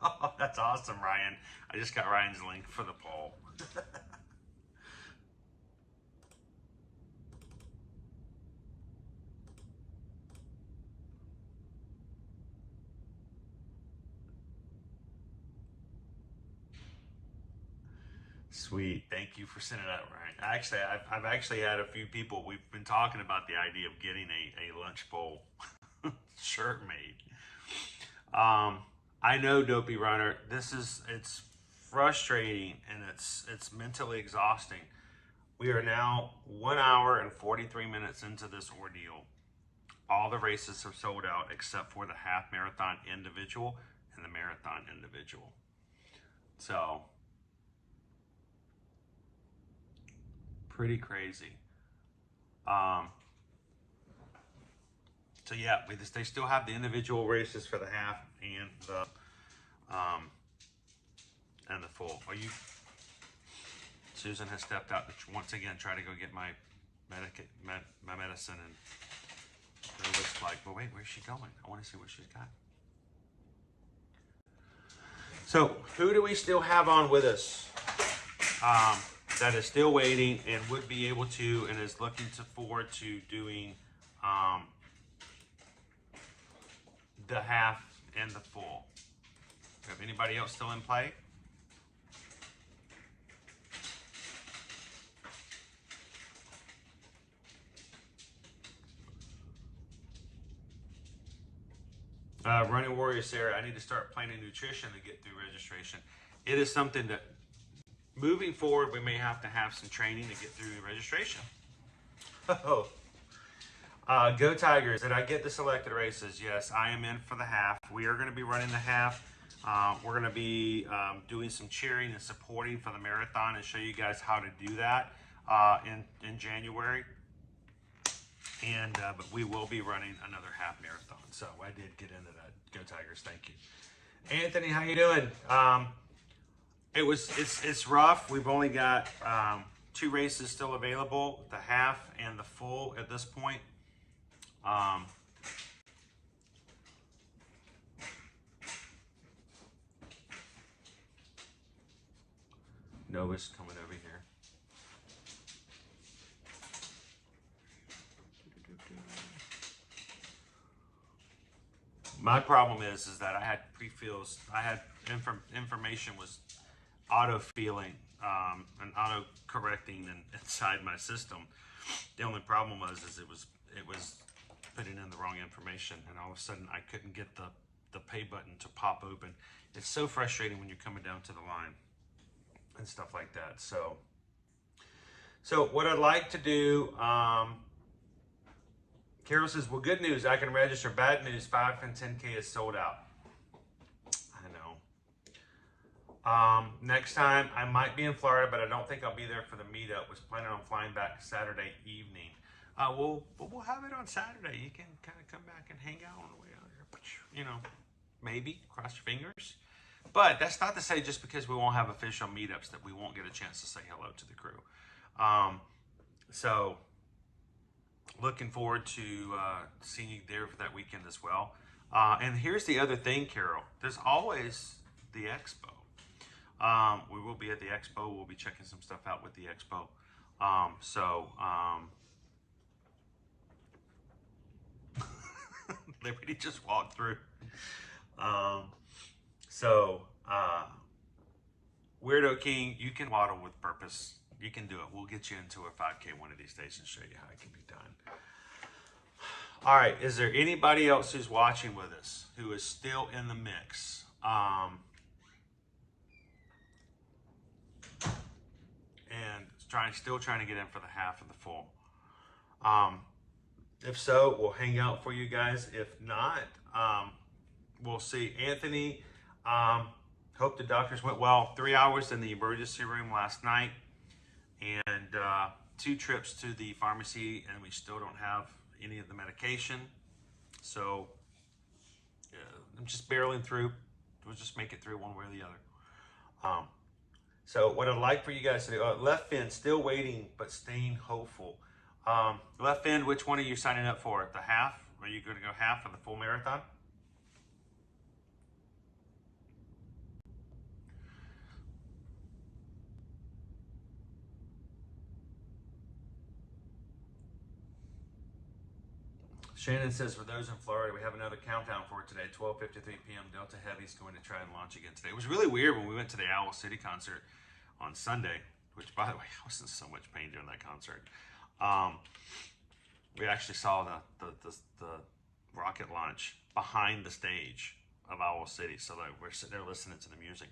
Oh, that's awesome, Ryan. I just got Ryan's link for the poll. Sweet. Thank you for sending it out, Ryan. Actually, I've actually had a few people, we've been talking about the idea of getting a lunch bowl shirt made. I know, Dopey Runner, it's frustrating and it's mentally exhausting. We are now 1 hour and 43 minutes into this ordeal. All the races have sold out except for the half marathon individual and the marathon individual. So, pretty crazy. So yeah, they still have the individual races for the half and the full. Susan has stepped out to once again try to go get my medicine, and it looks like, well, wait, where's she going? I want to see what she's got. So who do we still have on with us that is still waiting and would be able to and is looking forward to doing the half and the full? Have anybody else still in play? Running Warrior Sarah, I need to start planning nutrition to get through registration. It is something that moving forward, we may have to have some training to get through the registration. Oh. Go Tigers. Did I get the selected races? Yes, I am in for the half. We are going to be running the half. We're going to be doing some cheering and supporting for the marathon and show you guys how to do that in January. And but we will be running another half marathon. So I did get into that. Go Tigers. Thank you. Anthony, how you doing? It's rough. We've only got 2 races still available, the half and the full at this point. Nova's coming over here. My problem is that I had pre-fills. I had information was auto-filling and auto-correcting inside my system. The only problem was it was putting in the wrong information, and all of a sudden I couldn't get the pay button to pop open. It's so frustrating when you're coming down to the line and stuff like that. So what I'd like to do, Carol says, well, good news, I can register. Bad news, 5 and 10K is sold out. I know. Next time, I might be in Florida, but I don't think I'll be there for the meetup. Was planning on flying back Saturday evening. We'll have it on Saturday. You can kind of come back and hang out on the way out here. You know, maybe, cross your fingers. But that's not to say just because we won't have official meetups that we won't get a chance to say hello to the crew. So looking forward to seeing you there for that weekend as well. And here's the other thing, Carol. There's always the expo. We will be at the expo. We'll be checking some stuff out with the expo. Liberty just walked through. Weirdo King, you can waddle with purpose. You can do it. We'll get you into a 5K one of these days and show you how it can be done. All right. Is there anybody else who's watching with us who is still in the mix? And still trying to get in for the half and the full. If so, we'll hang out for you guys. If not, we'll see. Anthony, hope the doctors went well. 3 hours in the emergency room last night, and 2 trips to the pharmacy, and we still don't have any of the medication. So I'm just barreling through. We'll just make it through one way or the other. So what I'd like for you guys to do, left fin, still waiting, but staying hopeful. Left fin, which one are you signing up for? The half? Are you going to go half for the full marathon? Shannon says, for those in Florida, we have another countdown for today, 12:53 p.m. Delta Heavy's going to try and launch again today. It was really weird when we went to the Owl City concert on Sunday, which, by the way, I was in so much pain during that concert. We actually saw the rocket launch behind the stage of Owl City, so like we're sitting there listening to the music.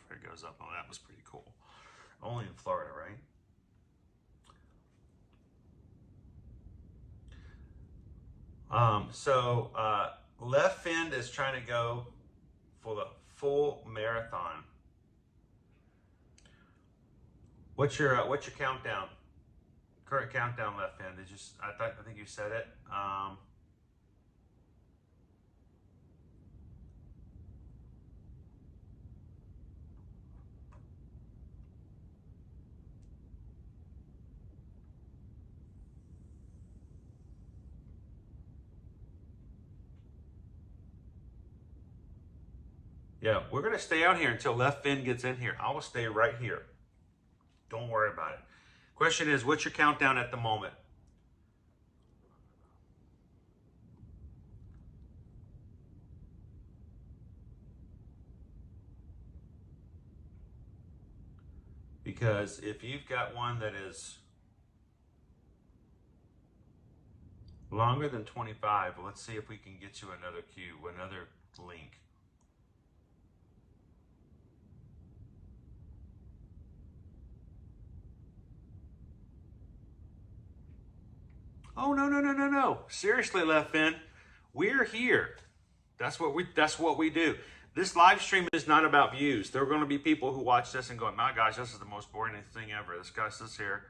There it goes up. Oh, that was pretty cool. Only in Florida, right? Left fin is trying to go for the full marathon. What's your countdown? Current countdown, left fin. I think you said it. Yeah, we're going to stay out here until left fin gets in here. I will stay right here. Don't worry about it. Question is, what's your countdown at the moment? Because if you've got one that is longer than 25, let's see if we can get you another cue, another link. Oh, no. Seriously, Left Fin, we're here. That's what we do. This live stream is not about views. There are going to be people who watch this and go, my gosh, this is the most boring thing ever. This guy sits here.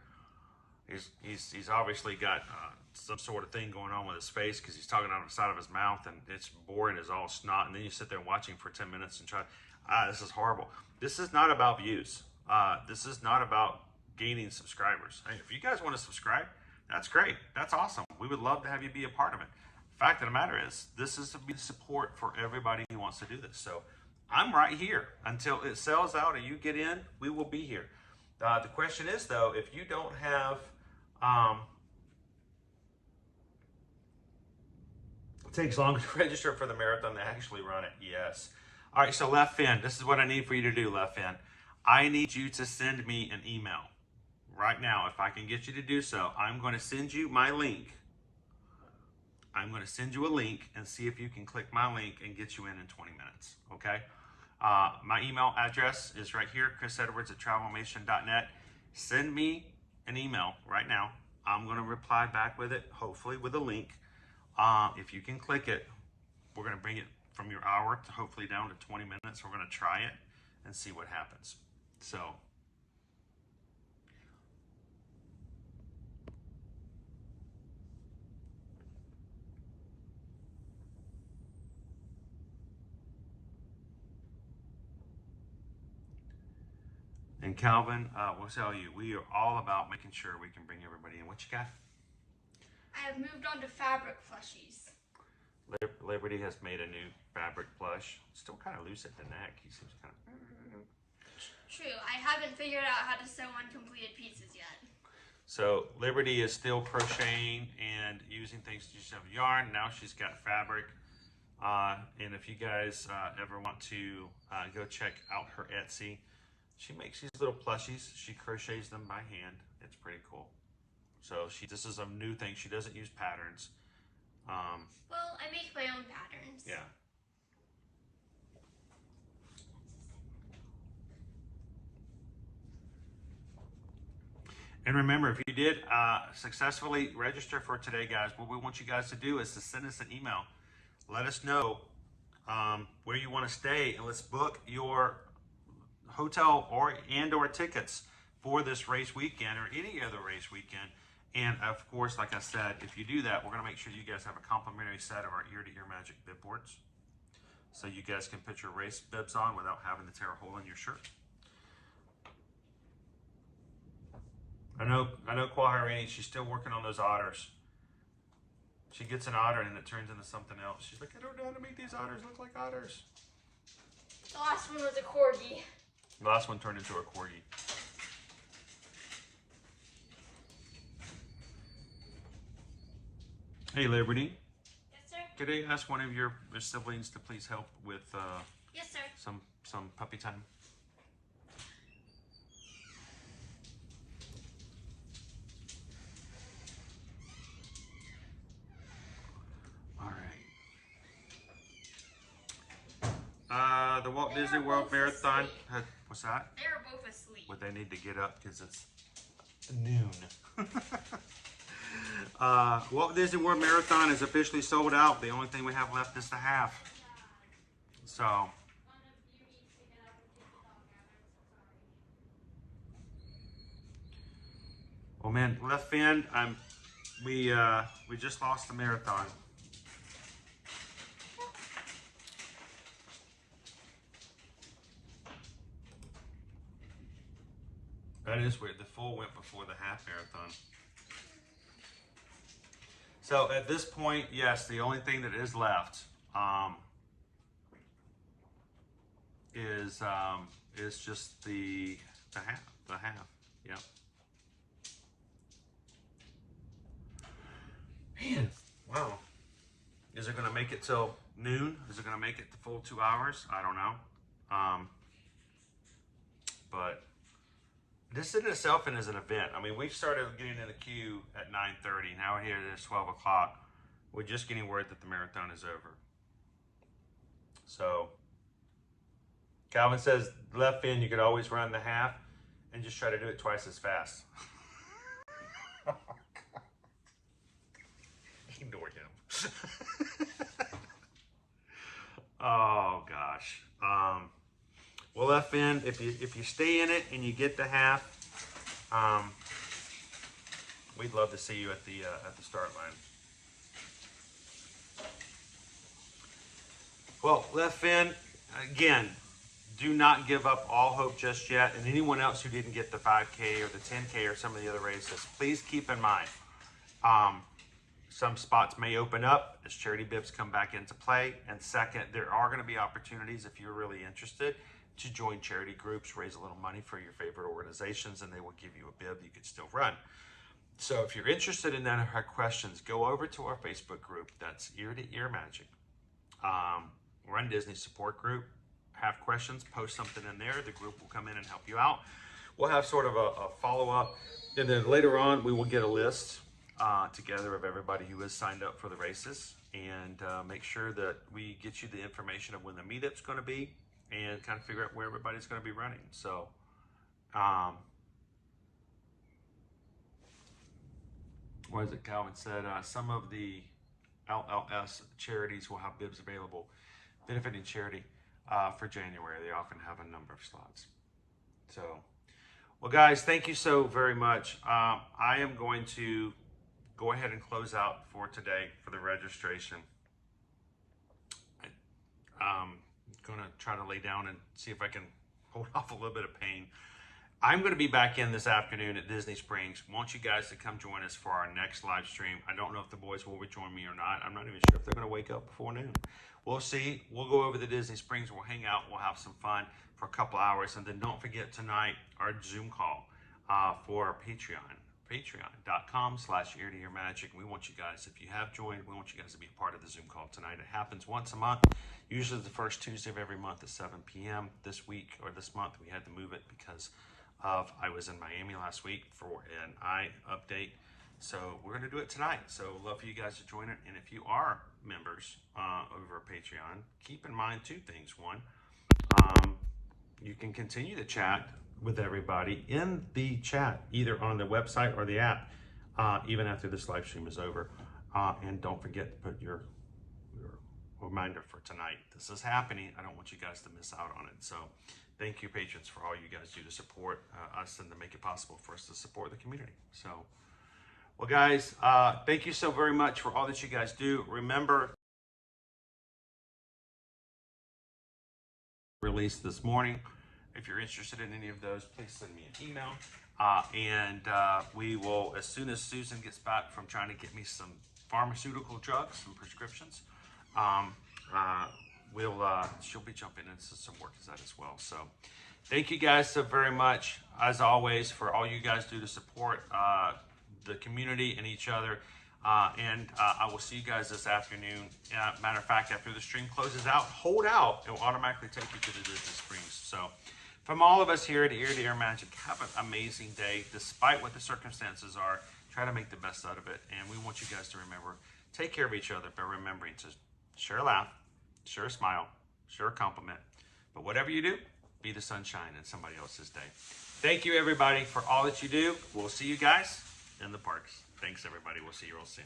He's obviously got some sort of thing going on with his face because he's talking out of the side of his mouth, and it's boring as all snot. And then you sit there watching for 10 minutes and try, this is horrible. This is not about views. This is not about gaining subscribers. Hey, if you guys want to subscribe, that's great. That's awesome. We would love to have you be a part of it. Fact of the matter is, this is to be support for everybody who wants to do this. So I'm right here until it sells out and you get in. We will be here. The question is, though, if you don't have it takes longer to register for the marathon than actually run it. Yes. All right, so Left Fin, this is what I need for you to do, Left Fin. I need you to send me an email right now. If I can get you to do so, I'm going to send you my link. I'm going to send you a link and see if you can click my link and get you in 20 minutes, okay? My email address is right here, chrisedwards@travelmation.net. Send me an email right now. I'm going to reply back with it, hopefully with a link. If you can click it, we're going to bring it from your hour to hopefully down to 20 minutes. We're going to try it and see what happens. So, and Calvin will tell you, we are all about making sure we can bring everybody in. What you got? I have moved on to fabric plushies. Liberty has made a new fabric plush. Still kind of loose at the neck. He seems kind of... True, I haven't figured out how to sew on completed pieces yet. So Liberty is still crocheting and using things to just have yarn. Now she's got fabric. And if you guys ever want to go check out her Etsy, she makes these little plushies. She crochets them by hand. It's pretty cool. So this is a new thing. She doesn't use patterns. Well, I make my own patterns. Yeah. And remember, if you did successfully register for today, guys, what we want you guys to do is to send us an email. Let us know where you want to stay, and let's book your hotel or tickets for this race weekend or any other race weekend. And of course, like I said, if you do that, we're going to make sure you guys have a complimentary set of our ear-to-ear magic bib boards, so you guys can put your race bibs on without having to tear a hole in your shirt. I know Quaharini, she's still working on those otters. She gets an otter and it turns into something else. She's like, I don't know how to make these otters look like otters. The last one was a corgi. The last one turned into a corgi. Hey, Liberty. Yes, sir. Could I ask one of your siblings to please help with Yes, sir. some puppy time? All right. The Walt Disney World Marathon. What's that? They were both asleep. But they need to get up because it's noon. Walt Disney World Marathon is officially sold out. The only thing we have left is the half. So, well, man, Left Fin, we just lost the marathon. That is weird. The full went before the half marathon. So at this point, yes, the only thing that is left is just the half. Yep. Man, wow. Is it going to make it till noon? Is it going to make it the full 2 hours? I don't know. But this in itself is an event. I mean, we started getting in the queue at 9:30. Now we're here at 12 o'clock. We're just getting word that the marathon is over. So, Calvin says, Left Fin, you could always run the half and just try to do it twice as fast. Oh gosh. Well, FN, if you stay in it and you get the half, we'd love to see you at the start line. Well, FN, again, do not give up all hope just yet. And anyone else who didn't get the 5K or the 10K or some of the other races, please keep in mind, some spots may open up as charity bibs come back into play. And second, there are going to be opportunities, if you're really interested, to join charity groups, raise a little money for your favorite organizations, and they will give you a bib you could still run. So if you're interested in that or have questions, go over to our Facebook group. That's Ear to Ear Magic. Run Disney support group. Have questions, post something in there. The group will come in and help you out. We'll have sort of a follow-up. And then later on, we will get a list together of everybody who has signed up for the races, and make sure that we get you the information of when the meetup's going to be and kind of figure out where everybody's going to be running. So, what is it? Calvin said some of the LLS charities will have bibs available benefiting charity for January. They often have a number of slots. So, well, guys, thank you so very much. I am going to go ahead and close out for today for the registration. I'm going to try to lay down and see if I can hold off a little bit of pain. I'm going to be back in this afternoon at Disney Springs. Want you guys to come join us for our next live stream. I don't know if the boys will join me or not. I'm not even sure if they're going to wake up before noon. We'll see. We'll go over to Disney Springs. We'll hang out. We'll have some fun for a couple hours. And then don't forget tonight, our Zoom call for our Patreon. Patreon.com/ear-to-ear-magic. We want you guys, if you have joined, we want you guys to be a part of the Zoom call tonight. It happens once a month, usually the first Tuesday of every month at 7 p.m. This week or this month, we had to move it because of I was in Miami last week for an eye update. So we're going to do it tonight. So love for you guys to join it. And if you are members over Patreon, keep in mind two things. One, you can continue to chat with everybody in the chat, either on the website or the app, even after this live stream is over. And don't forget to put your reminder for tonight. This is happening. I don't want you guys to miss out on it. So thank you, patrons, for all you guys do to support us and to make it possible for us to support the community. So, well, guys, thank you so very much for all that you guys do. Remember, released this morning. If you're interested in any of those, please send me an email. And we will, as soon as Susan gets back from trying to get me some pharmaceutical drugs, some prescriptions, she'll be jumping into some work as that as well. So thank you guys so very much, as always, for all you guys do to support the community and each other. And I will see you guys this afternoon. Matter of fact, after the stream closes out, hold out. It will automatically take you to the Disney Springs. So from all of us here at Ear to Ear Magic, have an amazing day. Despite what the circumstances are, try to make the best out of it. And we want you guys to remember, take care of each other by remembering to share a laugh, share a smile, share a compliment. But whatever you do, be the sunshine in somebody else's day. Thank you, everybody, for all that you do. We'll see you guys in the parks. Thanks, everybody. We'll see you real soon.